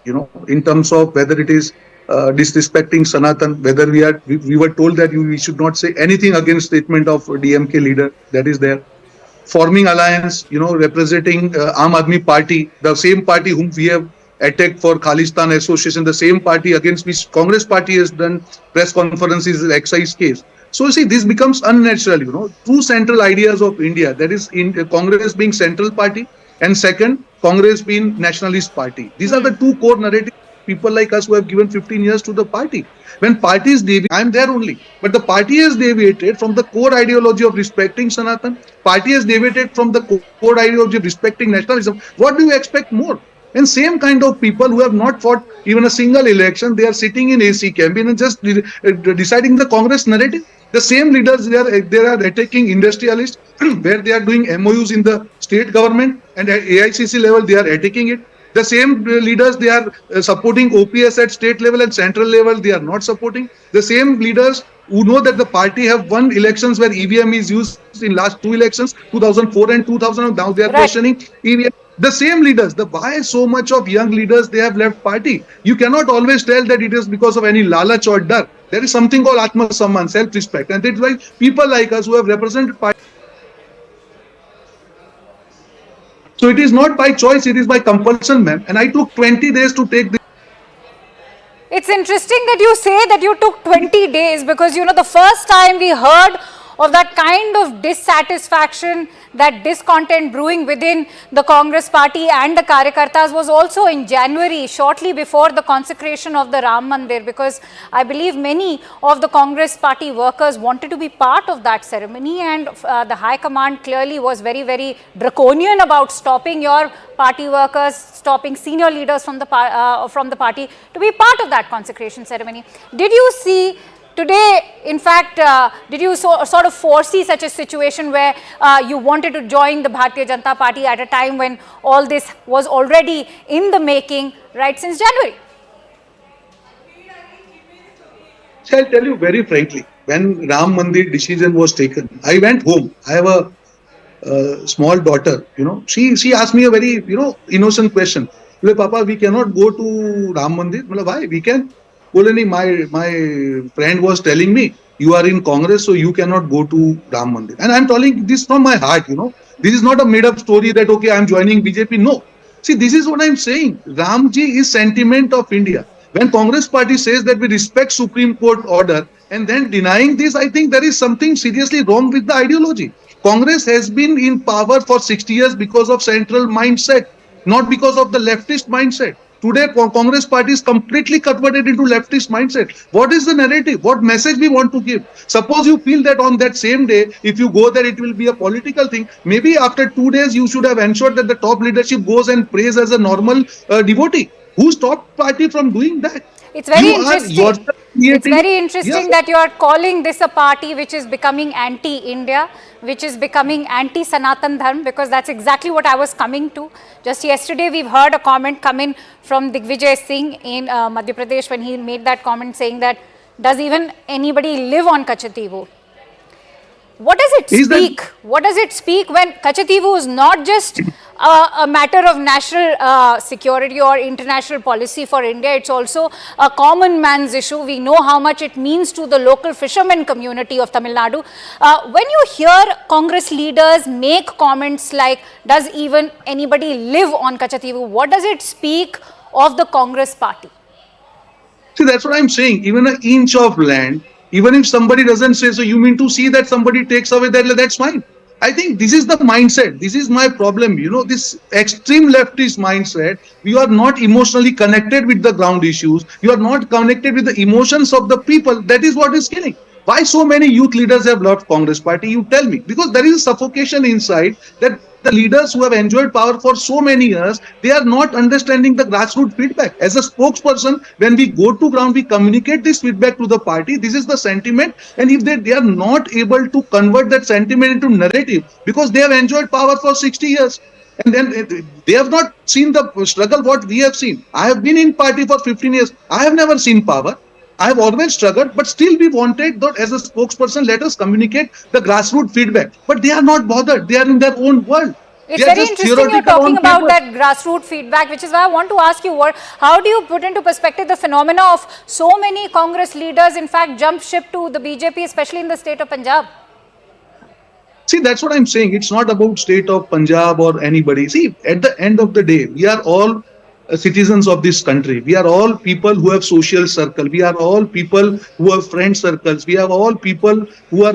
in terms of whether it is disrespecting Sanatan, whether we were told that we should not say anything against statement of DMK leader, that is there. Forming alliance, representing Aam Aadmi Party, the same party whom we have attacked for Khalistan Association, the same party against which Congress party has done press conferences, excise case. So you see, this becomes unnatural, Two central ideas of India, that is in Congress being central party, and second, Congress being nationalist party. These are the two core narratives. People like us who have given 15 years to the party. When parties deviate, I am there only. But the party has deviated from the core ideology of respecting Sanatan. Party has deviated from the core ideology of respecting nationalism. What do you expect more? And same kind of people who have not fought even a single election, they are sitting in AC campaign and just deciding the Congress narrative. The same leaders, they are attacking industrialists, where they are doing MOUs in the state government, and at AICC level, they are attacking it. The same leaders, they are supporting OPS at state level and central level, they are not supporting. The same leaders who know that the party have won elections where EVM is used in last two elections, 2004 and 2000, now they are questioning EVM. The same leaders, why so much of young leaders, they have left party. You cannot always tell that it is because of any lalach or dar. There is something called Atma Samman, self-respect. And that's why people like us who have represented party. So it is not by choice, it is by compulsion, ma'am. And I took 20 days to take this. It's interesting that you say that you took 20 days because, the first time we heard of that kind of dissatisfaction, that discontent brewing within the Congress party and the Karyakartas was also in January, shortly before the consecration of the Ram Mandir, because I believe many of the Congress party workers wanted to be part of that ceremony, and the High Command clearly was very, very draconian about stopping your party workers, stopping senior leaders from the party to be part of that consecration ceremony. Did you see today, in fact, did you sort of foresee such a situation where you wanted to join the Bharatiya Janata Party at a time when all this was already in the making right since January? So I'll tell you very frankly, when Ram Mandir decision was taken, I went home. I have a small daughter, she asked me a very, innocent question. Papa, we cannot go to Ram Mandir. Why? We can. My friend was telling me, you are in Congress, so you cannot go to Ram Mandir. And I'm telling this from my heart, This is not a made up story that, okay, I'm joining BJP. No. See, this is what I'm saying. Ramji is sentiment of India. When Congress party says that we respect Supreme Court order and then denying this, I think there is something seriously wrong with the ideology. Congress has been in power for 60 years because of central mindset, not because of the leftist mindset. Today, Congress party is completely converted into leftist mindset. What is the narrative? What message we want to give? Suppose you feel that on that same day, if you go there, it will be a political thing. Maybe after 2 days, you should have ensured that the top leadership goes and prays as a normal devotee. Who stopped party from doing that? It's very interesting. It's very interesting that you are calling this a party which is becoming anti-India, which is becoming anti-Sanatan Dharma, because that's exactly what I was coming to. Just yesterday, we've heard a comment come in from Digvijay Singh in Madhya Pradesh when he made that comment saying that, does even anybody live on Kachativu? What does it speak? What does it speak when Kachativu is not just a matter of national security or international policy for India? It's also a common man's issue. We know how much it means to the local fishermen community of Tamil Nadu. When you hear Congress leaders make comments like, does even anybody live on Kachativu? What does it speak of the Congress party? See, that's what I'm saying. Even an inch of land, even if somebody doesn't say so, you mean to see that somebody takes away that, that's fine. I think this is the mindset. This is my problem. You know, this extreme leftist mindset, you are not emotionally connected with the ground issues. You are not connected with the emotions of the people. That is what is killing. Why so many youth leaders have left Congress party? You tell me. Because there is a suffocation inside that the leaders who have enjoyed power for so many years, they are not understanding the grassroots feedback. As a spokesperson, when we go to ground, we communicate this feedback to the party. This is the sentiment. And if they are not able to convert that sentiment into narrative, because they have enjoyed power for 60 years, and then they have not seen the struggle what we have seen. I have been in party for 15 years. I have never seen power. I have always struggled, but still we wanted that as a spokesperson, let us communicate the grassroots feedback. But they are not bothered. They are in their own world. It's very interesting you're talking about that grassroots feedback, which is why I want to ask you, how do you put into perspective the phenomena of so many Congress leaders, in fact, jump ship to the BJP, especially in the state of Punjab? See, that's what I'm saying. It's not about state of Punjab or anybody. See, at the end of the day, we are all citizens of this country. We are all people who have social circle. We are all people who have friend circles. We are all people who are,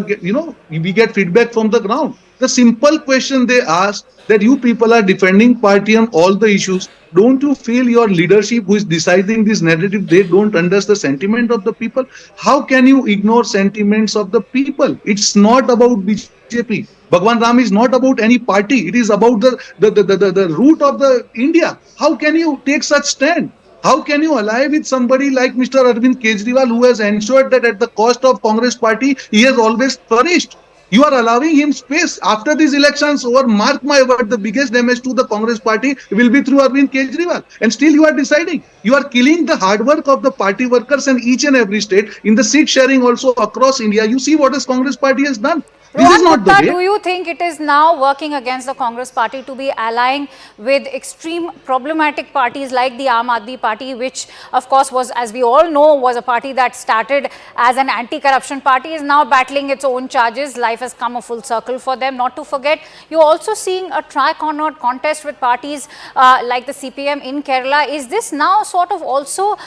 we get feedback from the ground. The simple question they ask, that you people are defending party on all the issues. Don't you feel your leadership who is deciding this narrative, they don't understand the sentiment of the people? How can you ignore sentiments of the people? It's not about BJP. Bhagwan Ram is not about any party. It is about the root of the India. How can you take such stand? How can you ally with somebody like Mr. Arvind Kejriwal, who has ensured that at the cost of Congress party, he has always flourished? You are allowing him space. After these elections over, mark my word, the biggest damage to the Congress party will be through Arvind Kejriwal. And still you are deciding. You are killing the hard work of the party workers in each and every state. In the seat sharing also across India, you see what this Congress party has done. This is not the way. Do you think it is now working against the Congress party to be allying with extreme problematic parties like the Aam Aadmi party, which of course was, as we all know, was a party that started as an anti-corruption party, is now battling its own charges. Life has come a full circle for them. Not to forget, you're also seeing a tri-cornered contest with parties like the CPM in Kerala. Is this now sort of also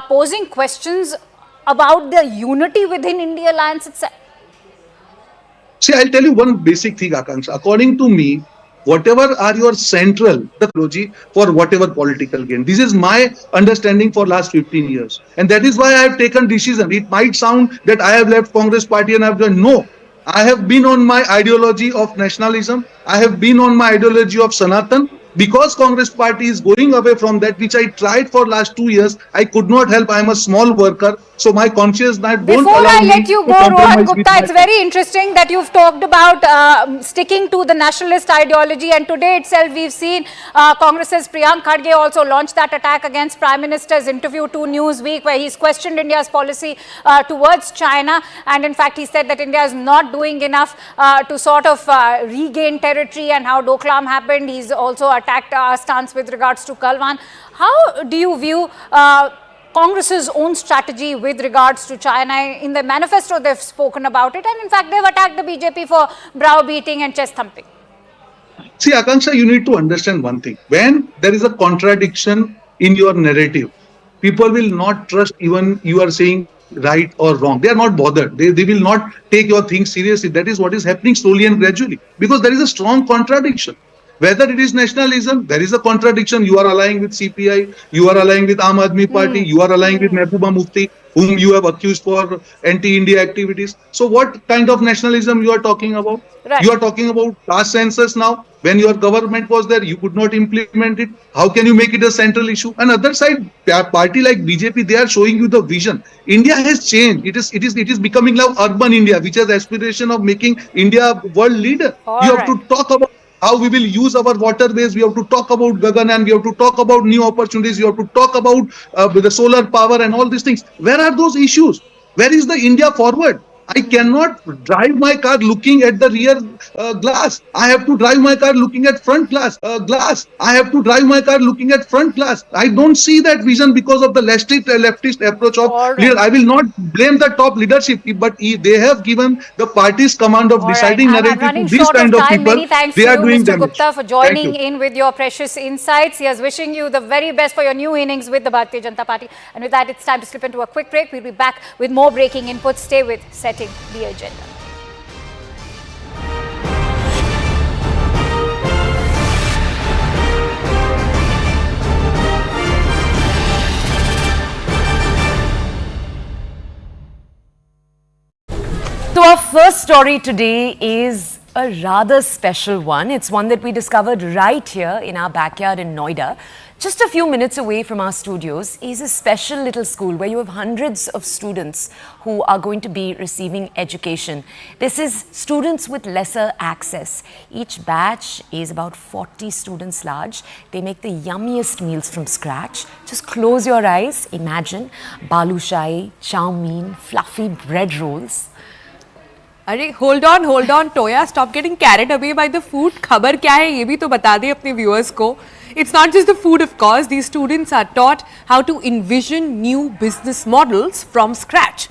posing questions about the unity within India Alliance itself? See, I'll tell you one basic thing, Akanksha. According to me, whatever are your central technology for whatever political gain. This is my understanding for last 15 years. And that is why I have taken decision. It might sound that I have left Congress party and I have done. No, I have been on my ideology of nationalism. I have been on my ideology of Sanatan. Because Congress party is going away from that, which I tried for last 2 years, I could not help. I am a small worker. So my conscience don't Before allow I me let you to go, compromise Rohan with Gupta, my it's very interesting that you've talked about sticking to the nationalist ideology, and today itself we've seen Congress's Priyank Khadge also launched that attack against Prime Minister's interview to Newsweek, where he's questioned India's policy towards China, and in fact he said that India is not doing enough to sort of regain territory, and how Doklam happened. He's also attacked our stance with regards to Kalwan. How do you view Congress's own strategy with regards to China? In the manifesto, they've spoken about it, and in fact, they've attacked the BJP for browbeating and chest thumping. See, Akanksha, you need to understand one thing. When there is a contradiction in your narrative, people will not trust even you are saying right or wrong. They are not bothered. They will not take your things seriously. That is what is happening slowly and gradually, because there is a strong contradiction. Whether it is nationalism, there is a contradiction. You are allying with CPI, you are allying with Aam Aadmi Party, you are allying with Mehbooba Mufti, whom you have accused for anti-India activities. So what kind of nationalism you are talking about? Right. You are talking about caste census now. When your government was there, you could not implement it. How can you make it a central issue? And other side, a party like BJP, they are showing you the vision. India has changed. It is becoming now urban India, which has aspiration of making India a world leader. You have to talk about how we will use our waterways. We have to talk about Gagana, we have to talk about new opportunities. You have to talk about the solar power and all these things. Where are those issues? Where is the India forward? I cannot drive my car looking at the rear glass. I have to drive my car looking at front glass. I have to drive my car looking at front glass. I don't see that vision because of the leftist approach of leader. I will not blame the top leadership, but they have given the party's command of deciding narrative to these kind of people. Many thanks they to are you, doing Mr. damage. Gupta, for joining in with your precious insights. He is wishing you the very best for your new innings with the Bharatiya Janata Party. And with that, it's time to slip into a quick break. We'll be back with more breaking inputs. Stay with Setting the Agenda. So our first story today is a rather special one. It's one that we discovered right here in our backyard in Noida. Just a few minutes away from our studios is a special little school where you have hundreds of students who are going to be receiving education. This is students with lesser access. Each batch is about 40 students large. They make the yummiest meals from scratch. Just close your eyes. Imagine balushai, chow mein, fluffy bread rolls. अरे hold on, Toya, stop getting carried away by the food. खबर क्या है ये भी तो बता दे अपने viewers को. It's not just the food, of course. These students are taught how to envision new business models from scratch.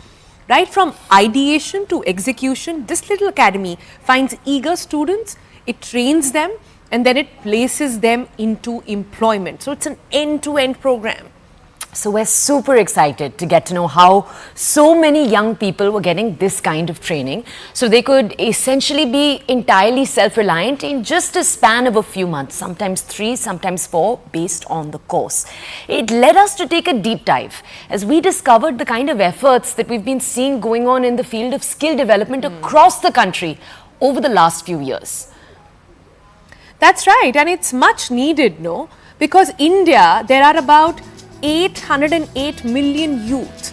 Right from ideation to execution, this little academy finds eager students, it trains them, and then it places them into employment. So it's an end-to-end program. So we're super excited to get to know how so many young people were getting this kind of training so they could essentially be entirely self-reliant in just a span of a few months, sometimes 3, sometimes 4, based on the course. It led us to take a deep dive as we discovered the kind of efforts that we've been seeing going on in the field of skill development across the country over the last few years. That's right, and it's much needed, no? Because India, there are about 808 million youth,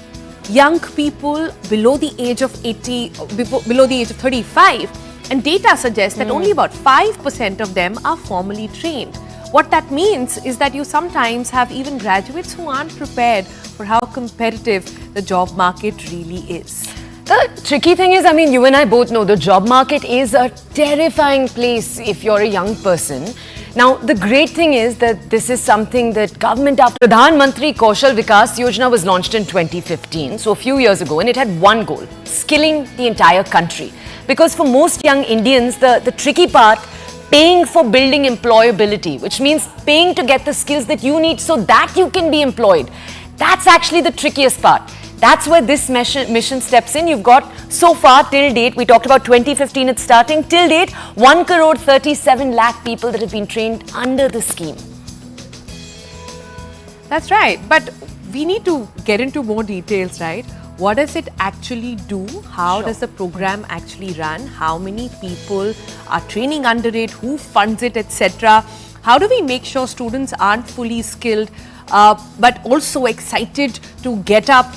young people below the age of 35, and data suggests that only about 5% of them are formally trained. What that means is that you sometimes have even graduates who aren't prepared for how competitive the job market really is. The tricky thing is, I mean, you and I both know the job market is a terrifying place if you're a young person. Now, the great thing is that this is something that government after Pradhan Mantri Kaushal Vikas Yojana was launched in 2015, so a few years ago, and it had one goal, skilling the entire country. Because for most young Indians, the tricky part, paying for building employability, which means paying to get the skills that you need so that you can be employed. That's actually the trickiest part. That's where this mission steps in. You've got so far till date, we talked about 2015 it's starting, till date 1,37 lakh people that have been trained under the scheme. That's right, but we need to get into more details, right? What does it actually do? How does the program actually run? How many people are training under it? Who funds it, etc.? How do we make sure students aren't fully skilled but also excited to get up?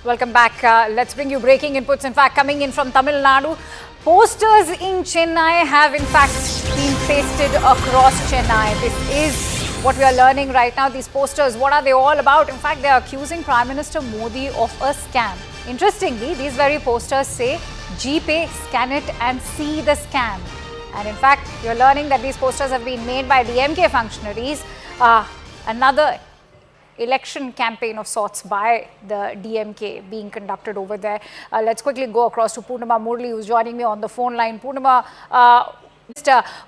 Welcome back. Let's bring you breaking inputs. In fact, coming in from Tamil Nadu, posters in Chennai have in fact been pasted across Chennai. This is what we are learning right now. These posters, what are they all about? In fact, they are accusing Prime Minister Modi of a scam. Interestingly, these very posters say, GPay, scan it and see the scam. And in fact, you're learning that these posters have been made by DMK functionaries. Another election campaign of sorts by the DMK being conducted over there. Let's quickly go across to Purnima Murli, who's joining me on the phone line. Purnima,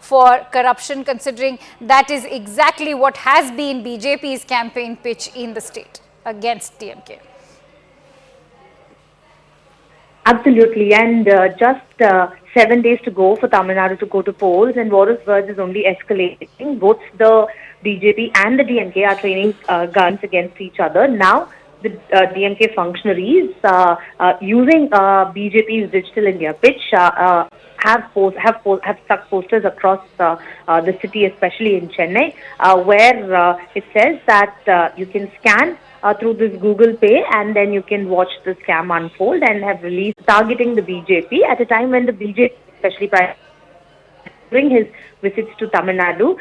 for corruption, considering that is exactly what has been BJP's campaign pitch in the state against DMK. Absolutely, and just 7 days to go for Tamil Nadu to go to polls, and what is worse is only escalating. Both the BJP and the DMK are training guns against each other. Now, the DMK functionaries using BJP's Digital India pitch have stuck posters across the city, especially in Chennai, where it says that you can scan through this Google Pay and then you can watch the scam unfold, and have released targeting the BJP at a time when the BJP, especially during his visits to Tamil Nadu,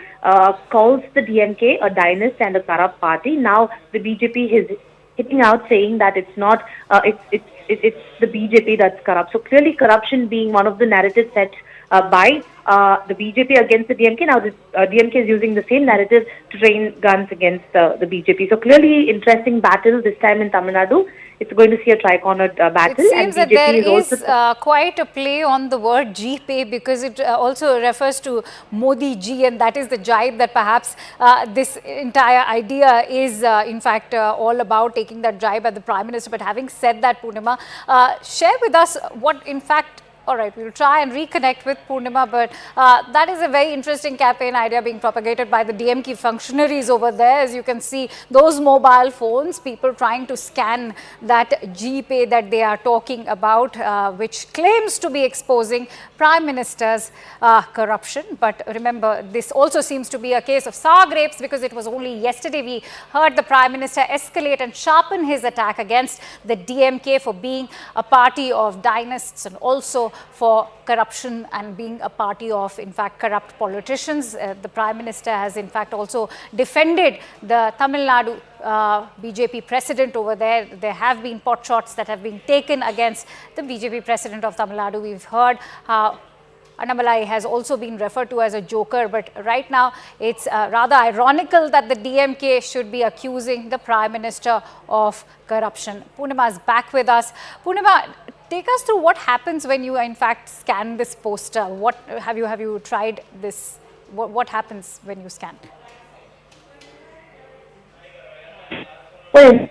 calls the DMK a dynast and a corrupt party. Now the BJP is hitting out saying that it's not, it's the BJP that's corrupt. So clearly corruption being one of the narratives set by the BJP against the DMK. Now the DMK is using the same narrative to train guns against the BJP. So clearly interesting battle this time in Tamil Nadu. It's going to see a tri-cornered battle. It seems and that there is quite a play on the word GPay, because it also refers to Modi Ji, and that is the jibe that perhaps this entire idea is in fact all about, taking that jibe at the Prime Minister. But having said that, Purnima, share with us what in fact. All right, we'll try and reconnect with Purnima, but that is a very interesting campaign idea being propagated by the DMK functionaries over there. As you can see, those mobile phones, people trying to scan that GPay that they are talking about, which claims to be exposing Prime Minister's corruption. But remember, this also seems to be a case of sour grapes, because it was only yesterday we heard the Prime Minister escalate and sharpen his attack against the DMK for being a party of dynasts and also for corruption and being a party of, in fact, corrupt politicians. The Prime Minister has, in fact, also defended the Tamil Nadu BJP president over there. There have been pot shots that have been taken against the BJP president of Tamil Nadu. We've heard how Annamalai has also been referred to as a joker, but right now it's rather ironical that the DMK should be accusing the Prime Minister of corruption. Purnima is back with us. Purnima, take us through what happens when you in fact scan this poster. What have you tried this? What happens when you scan? Well,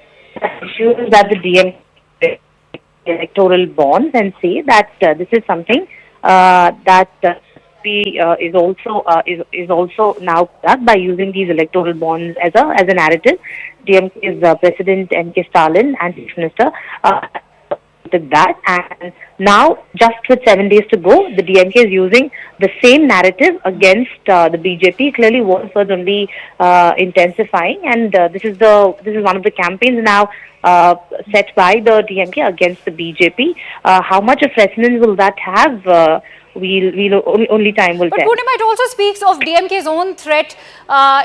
issues that the DMK electoral bonds and say that this is something that is also now done by using these electoral bonds as a narrative. DMK's President N.K. Stalin and Chief Minister did that, and now just with 7 days to go, the DMK is using the same narrative against the BJP. Clearly, war was only intensifying, and this is one of the campaigns now set by the DMK against the BJP. How much of resonance will that have? Only time will tell. But Purnima, it also speaks of DMK's own threat.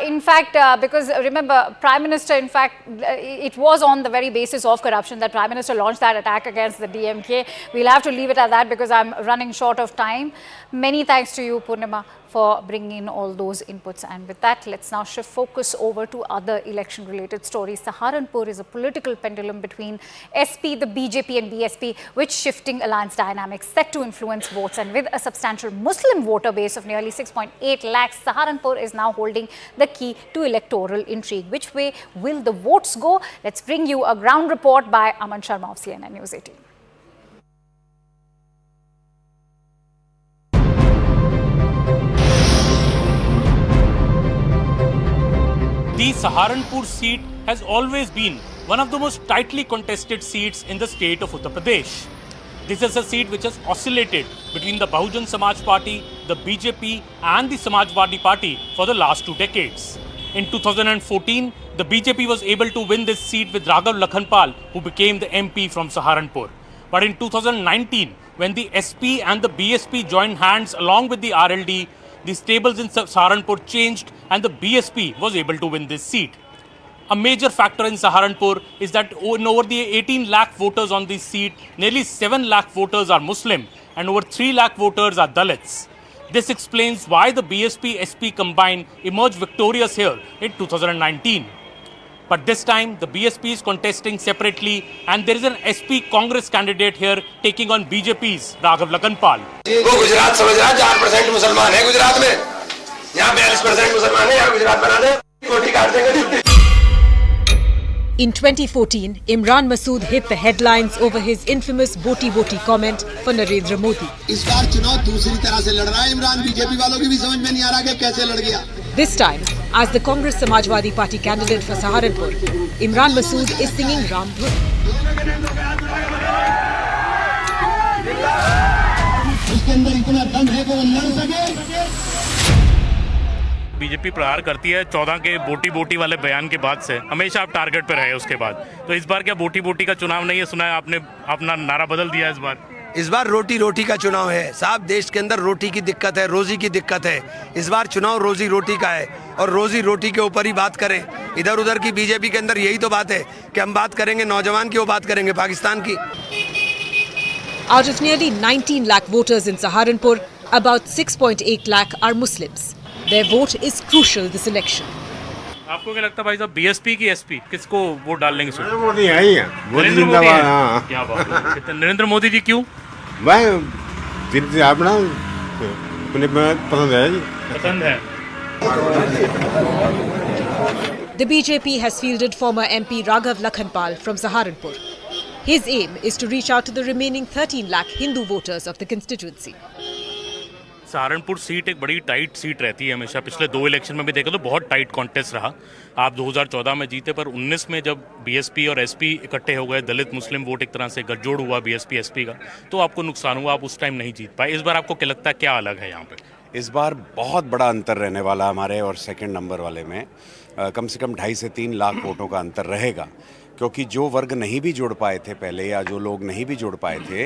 In fact, because remember, Prime Minister, in fact, it was on the very basis of corruption that Prime Minister launched that attack against the DMK. We'll have to leave it at that because I'm running short of time. Many thanks to you, Purnima, for bringing in all those inputs. And with that, let's now shift focus over to other election-related stories. Saharanpur is a political pendulum between SP, the BJP and BSP, with shifting alliance dynamics set to influence votes. And with a substantial Muslim voter base of nearly 6.8 lakhs, Saharanpur is now holding the key to electoral intrigue. Which way will the votes go? Let's bring you a ground report by Aman Sharma of CNN News 18. The Saharanpur seat has always been one of the most tightly contested seats in the state of Uttar Pradesh. This is a seat which has oscillated between the Bahujan Samaj Party, the BJP and the Samajwadi Party for the last 2 decades. In 2014, the BJP was able to win this seat with Raghav Lakhanpal, who became the MP from Saharanpur. But in 2019, when the SP and the BSP joined hands along with the RLD, the stables in Saharanpur changed and the BSP was able to win this seat. A major factor in Saharanpur is that in over the 18 lakh voters on this seat, nearly 7 lakh voters are Muslim and over 3 lakh voters are Dalits. This explains why the BSP-SP combined emerged victorious here in 2019. But this time, the BSP is contesting separately, and there is an SP Congress candidate here taking on BJP's Raghav Lakhanpal. वो गुजरात समझ रहा 4% मुसलमान है गुजरात में, यहाँ 42% मुसलमान है, यहाँ गुजरात बना दे, कोठी काट देंगे। In 2014, Imran Masood hit the headlines over his infamous "boti boti" comment for Narendra Modi. इस बार चुनाव दूसरी तरह से लड़ रहा है इमरान, बीजेपी वालों की भी समझ में नहीं आ रहा कि कैसे लड़ गया। This time, as the Congress Samajwadi Party candidate for Saharanpur, Imran Masood is singing Ram Dhun. उसके अंदर इतना दम है कि वो लड़ सके। बीजेपी प्रहार करती है 14 के बोटी बोटी वाले बयान के बाद से, हमेशा आप टारगेट पे रहे उसके बाद। तो इस बार क्या बोटी बोटी का चुनाव नहीं है? सुना है आपने अपना नारा बदल दिया इस बार। इस बार रोटी रोटी का चुनाव है साहब, देश के अंदर रोटी की दिक्कत है, रोजी की दिक्कत है। इस बार चुनाव रोजी रोटी का है और रोजी रोटी के ऊपर ही बात करें। इधर उधर की बीजेपी के अंदर यही तो बात है कि हम बात करेंगे नौजवान की, वो बात करेंगे पाकिस्तान की। Out of nearly 19 lakh voters in Saharanpur, about 6.8 lakh are Muslims. Their vote is crucial this election. आपको क्या लगता है भाई साहब, बीएसपी की एसपी किसको वोट डाल लेंगे? नरेंद्र मोदी है ही है, मोदी जिंदाबाद। हाँ, क्या बात है। नरेंद्र मोदी जी क्यों? भाई अपना अपने पसंद है जी, पसंद है। The BJP has fielded former MP Raghav Lakhanpal from Saharanpur. His aim is to reach out to the remaining 13 lakh Hindu voters of the constituency. Saharanpur seat एक बड़ी टाइट सीट रहती है हमेशा। पिछले 2 इलेक्शन में भी देखा तो बहुत टाइट कॉन्टेस्ट रहा। आप 2014 में जीते, पर 19 में जब बीएसपी और एसपी इकट्ठे हो गए, दलित मुस्लिम वोट एक तरह से गठजोड़ हुआ बीएसपी एसपी का, तो आपको नुकसान हुआ, आप उस टाइम नहीं जीत पाए। इस बार आपको क्या लगता है, क्या अलग है यहाँ पे? इस बार बहुत बड़ा अंतर रहने वाला हमारे और सेकंड नंबर वाले में। कम से कम 2.5 से 3 लाख वोटों का अंतर रहेगा, क्योंकि जो वर्ग नहीं भी जुड़ पाए थे पहले, या जो लोग नहीं भी जुड़ पाए थे,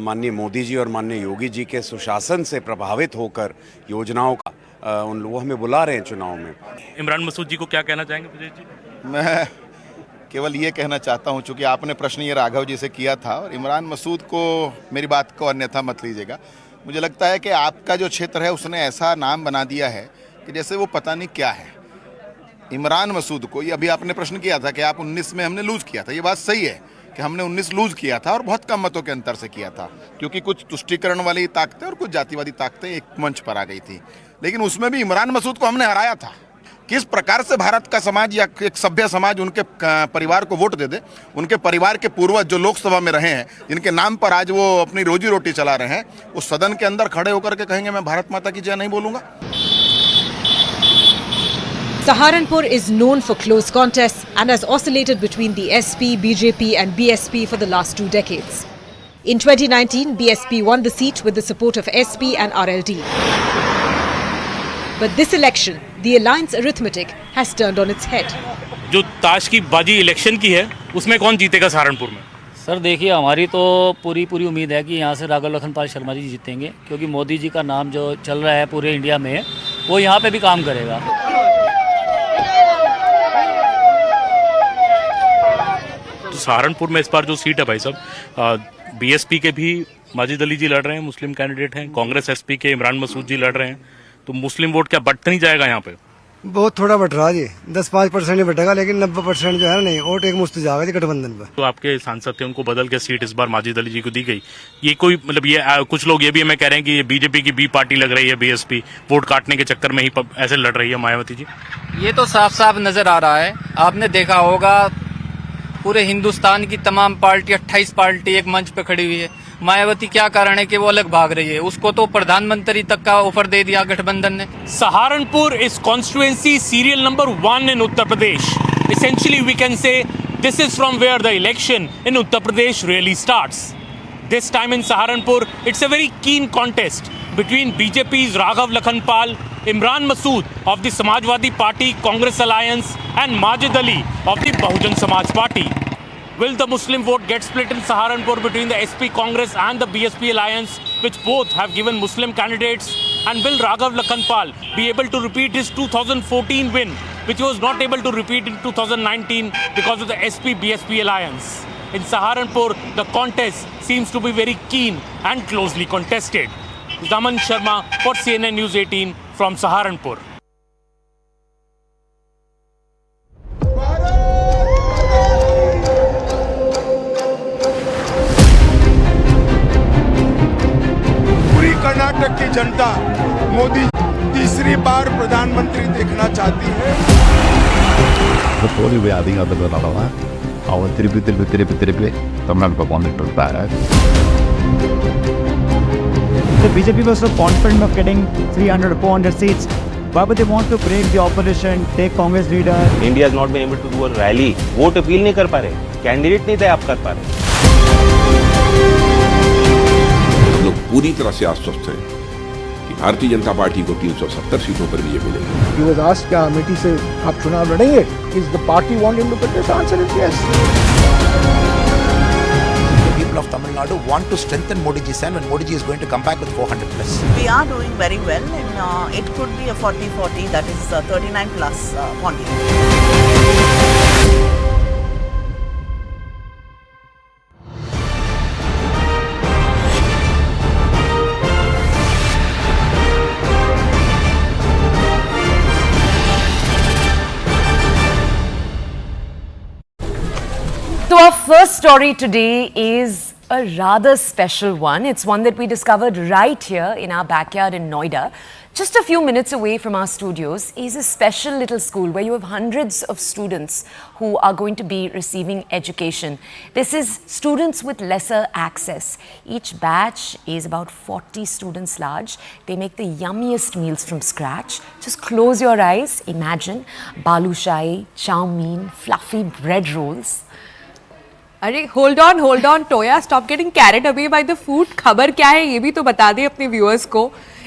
माननीय मोदी जी और माननीय योगी जी के सुशासन से प्रभावित होकर योजनाओं का उन लोगों हमें बुला रहे हैं चुनाव में। इमरान मसूद जी को क्या कहना चाहेंगे विजय जी? मैं केवल ये कहना चाहता हूँ, चूँकि आपने प्रश्न ये राघव जी से किया था, और इमरान मसूद को, मेरी बात को अन्यथा मत लीजिएगा, मुझे लगता है कि आपका जो क्षेत्र है उसने ऐसा नाम बना दिया है कि जैसे वो पता नहीं क्या है। इमरान मसूद को, ये अभी आपने प्रश्न किया था कि आप 19 में हमने लूज़ किया था, ये बात सही है कि हमने 19 लूज़ किया था और बहुत कम मतों के अंतर से किया था, क्योंकि कुछ तुष्टीकरण वाली ताकतें और कुछ जातिवादी ताकतें एक मंच पर आ गई थी। लेकिन उसमें भी इमरान मसूद को हमने हराया था। किस प्रकार से भारत का समाज या एक सभ्य समाज उनके परिवार को वोट दे दे, उनके परिवार के पूर्वज जो लोकसभा में रहे हैं, जिनके नाम पर आज वो अपनी रोजी रोटी चला रहे हैं, उस सदन के अंदर खड़े होकर के कहेंगे मैं भारत माता की जय नहीं बोलूँगा। Saharanpur is known for close contests and has oscillated between the SP, BJP and BSP for the last 2 decades. In 2019, BSP won the seat with the support of SP and RLD. But this election, the alliance arithmetic has turned on its head. जो ताश की बाजी election की है, उसमें कौन जीतेगा सहारनपुर में? सर देखिए, हमारी तो पूरी उम्मीद है कि यहाँ से राघव लखनपाल शर्मा जी जीतेंगे, क्योंकि मोदी जी का नाम जो चल रहा है पूरे इंडिया में, वो यहाँ पे भी काम करेगा। तो सहारनपुर में इस बार जो सीट है भाई साहब, बीएसपी के भी माजिद अली जी लड़ रहे हैं, मुस्लिम कैंडिडेट हैं, कांग्रेस एसपी के इमरान मसूद जी लड़ रहे हैं, तो मुस्लिम वोट क्या बढ़ नहीं जाएगा यहाँ पे? बहुत थोड़ा बढ़ रहा है जी, 10-5% ही बढ़ेगा, लेकिन 90% जो है नहीं, वोट एक मुश्त जाएगा जी गठबंधन पर। तो आपके सांसद थे, उनको बदल के सीट इस बार माजिद अली जी को दी गई, ये कोई मतलब ये कुछ लोग ये भी हमें कह रहे हैं कि ये बीजेपी की बी पार्टी लग रही है, बीएसपी वोट काटने के चक्कर में ही ऐसे लड़ रही है मायावती जी। ये तो साफ साफ नजर आ रहा है, आपने देखा होगा पूरे हिंदुस्तान की तमाम पार्टी 28 पार्टी एक मंच पे खड़ी हुई है। मायावती क्या कारण है कि वो अलग भाग रही है? उसको तो प्रधानमंत्री तक का ऑफर दे दिया गठबंधन ने। Saharanpur is constituency serial number 1 in Uttar Pradesh. Essentially we can say this is from where the election in Uttar Pradesh really starts. This time in Saharanpur, it's a very keen contest between BJP's Raghav Lakhanpal, Imran Masood of the Samajwadi Party Congress Alliance and Majid Ali of the Bahujan Samaj Party. Will the Muslim vote get split in Saharanpur between the SP Congress and the BSP Alliance, which both have given Muslim candidates? And will Raghav Lakhanpal be able to repeat his 2014 win, which he was not able to repeat in 2019 because of the SP-BSP Alliance? In Saharanpur, the contest seems to be very keen and closely contested. Daman Sharma for CNN News 18 from Saharanpur. Karnataka की जनता मोदी तीसरी बार प्रधानमंत्री देखना चाहती है. தோல்வி அதிகமானதுனால தான் அவன் திருப்பி தமிழ்நாடு பார்த்துட்டு இருப்பாரு. The BJP was so confident of getting 300 or 400 seats. Why would they want to break the opposition, take Congress leader? India has not been able to do a rally. Vote appeal नहीं कर पा रहे, candidate नहीं तय कर पा रहे. लोग पूरी तरह से आश्वस्त हैं कि भारतीय जनता पार्टी को 370 सीटों पर विजय मिलेगी. He was asked क्या अमेठी से आप चुनाव लड़ेंगे? Is the party want him to contest? Answer is yes. People of Tamil Nadu want to strengthen Modi ji and when Modi ji is going to come back with 400 plus. We are doing very well and it could be a 40-40, that is 39 plus Pondi. So our first story today is a rather special one. It's one that we discovered right here in our backyard in Noida. Just a few minutes away from our studios is a special little school where you have hundreds of students who are going to be receiving education. This is students with lesser access. Each batch is about 40 students large. They make the yummiest meals from scratch. Just close your eyes. Imagine balushai, chow mein, fluffy bread rolls. अरे hold on Toya, stop getting carried away by the food. खबर क्या है ये भी तो बता दे अपने viewers को.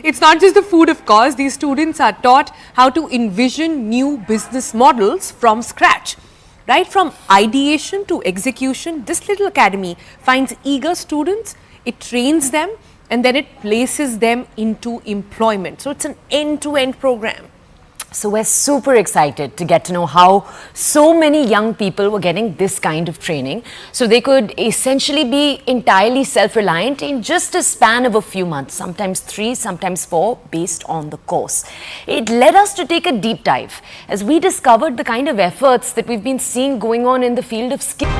It's not just the food of course. These students are taught how to envision new business models from scratch. Right from ideation to execution, this little academy finds eager students, it trains them and then it places them into employment. So it's an end-to-end program. So we're super excited to get to know how so many young people were getting this kind of training so they could essentially be entirely self-reliant in just a span of a few months, sometimes 3, sometimes 4, based on the course. It led us to take a deep dive as we discovered the kind of efforts that we've been seeing going on in the field of skill.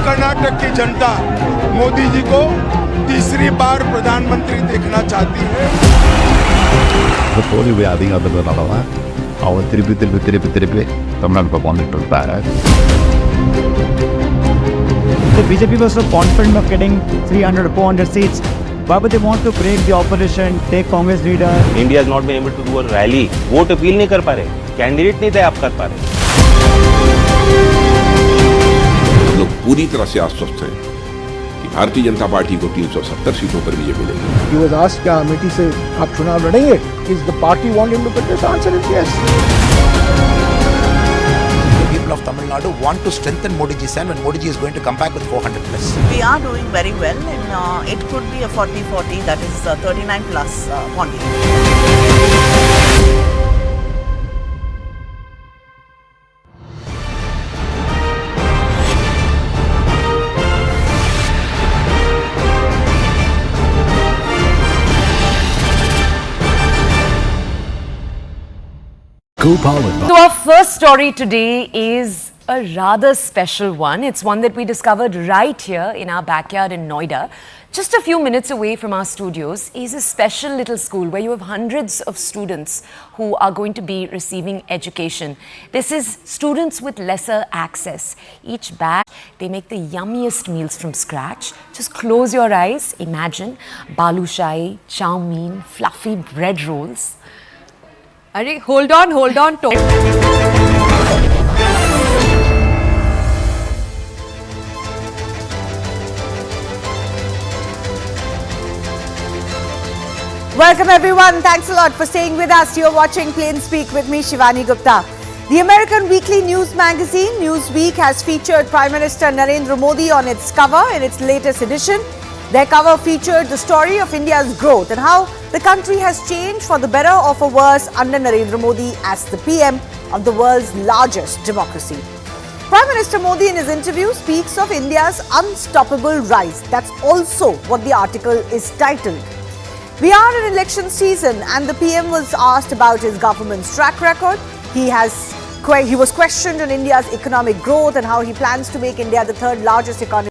Karnataka की जनता मोदी जी को तीसरी बार प्रधानमंत्री देखना चाहती है. தோல்வி அதிகமானதுனால தான் அவன் திருப்பி தமிழ்நாடு பார்த்துட்டு இருப்பாரு. The BJP was so confident of getting 300 or 400 seats. Why would they want to break the opposition, take Congress leader? India has not been able to do a rally. Vote appeal नहीं कर पा रहे, candidate नहीं तय कर पा रहे. लोग पूरी तरह से आश्वस्त हैं कि भारतीय जनता पार्टी को 370 सीटों पर विजय मिलेगी. He was asked क्या अमेठी से आप चुनाव लड़ेंगे? Is the party want him to contest? Answer is yes. People of Tamil Nadu want to strengthen Modi ji and when Modi ji is going to come back with 400 plus. We are doing very well and it could be a 40-40, that is 39 plus Pondi. So our first story today is a rather special one. It's one that we discovered right here in our backyard in Noida. Just a few minutes away from our studios is a special little school where you have hundreds of students who are going to be receiving education. This is students with lesser access. Each batch, they make the yummiest meals from scratch. Just close your eyes. Imagine balushai, chow mein, fluffy bread rolls. अरे hold on Toya. Welcome everyone. Thanks a lot for staying with us. You're watching Plain Speak with me, Shivani Gupta. The American weekly news magazine, Newsweek, has featured Prime Minister Narendra Modi on its cover in its latest edition. Their cover featured the story of India's growth and how the country has changed for the better or for worse under Narendra Modi as the PM of the world's largest democracy. Prime Minister Modi in his interview speaks of India's unstoppable rise. That's also what the article is titled. We are in election season and the PM was asked about his government's track record. He was questioned on India's economic growth and how he plans to make India the third largest economy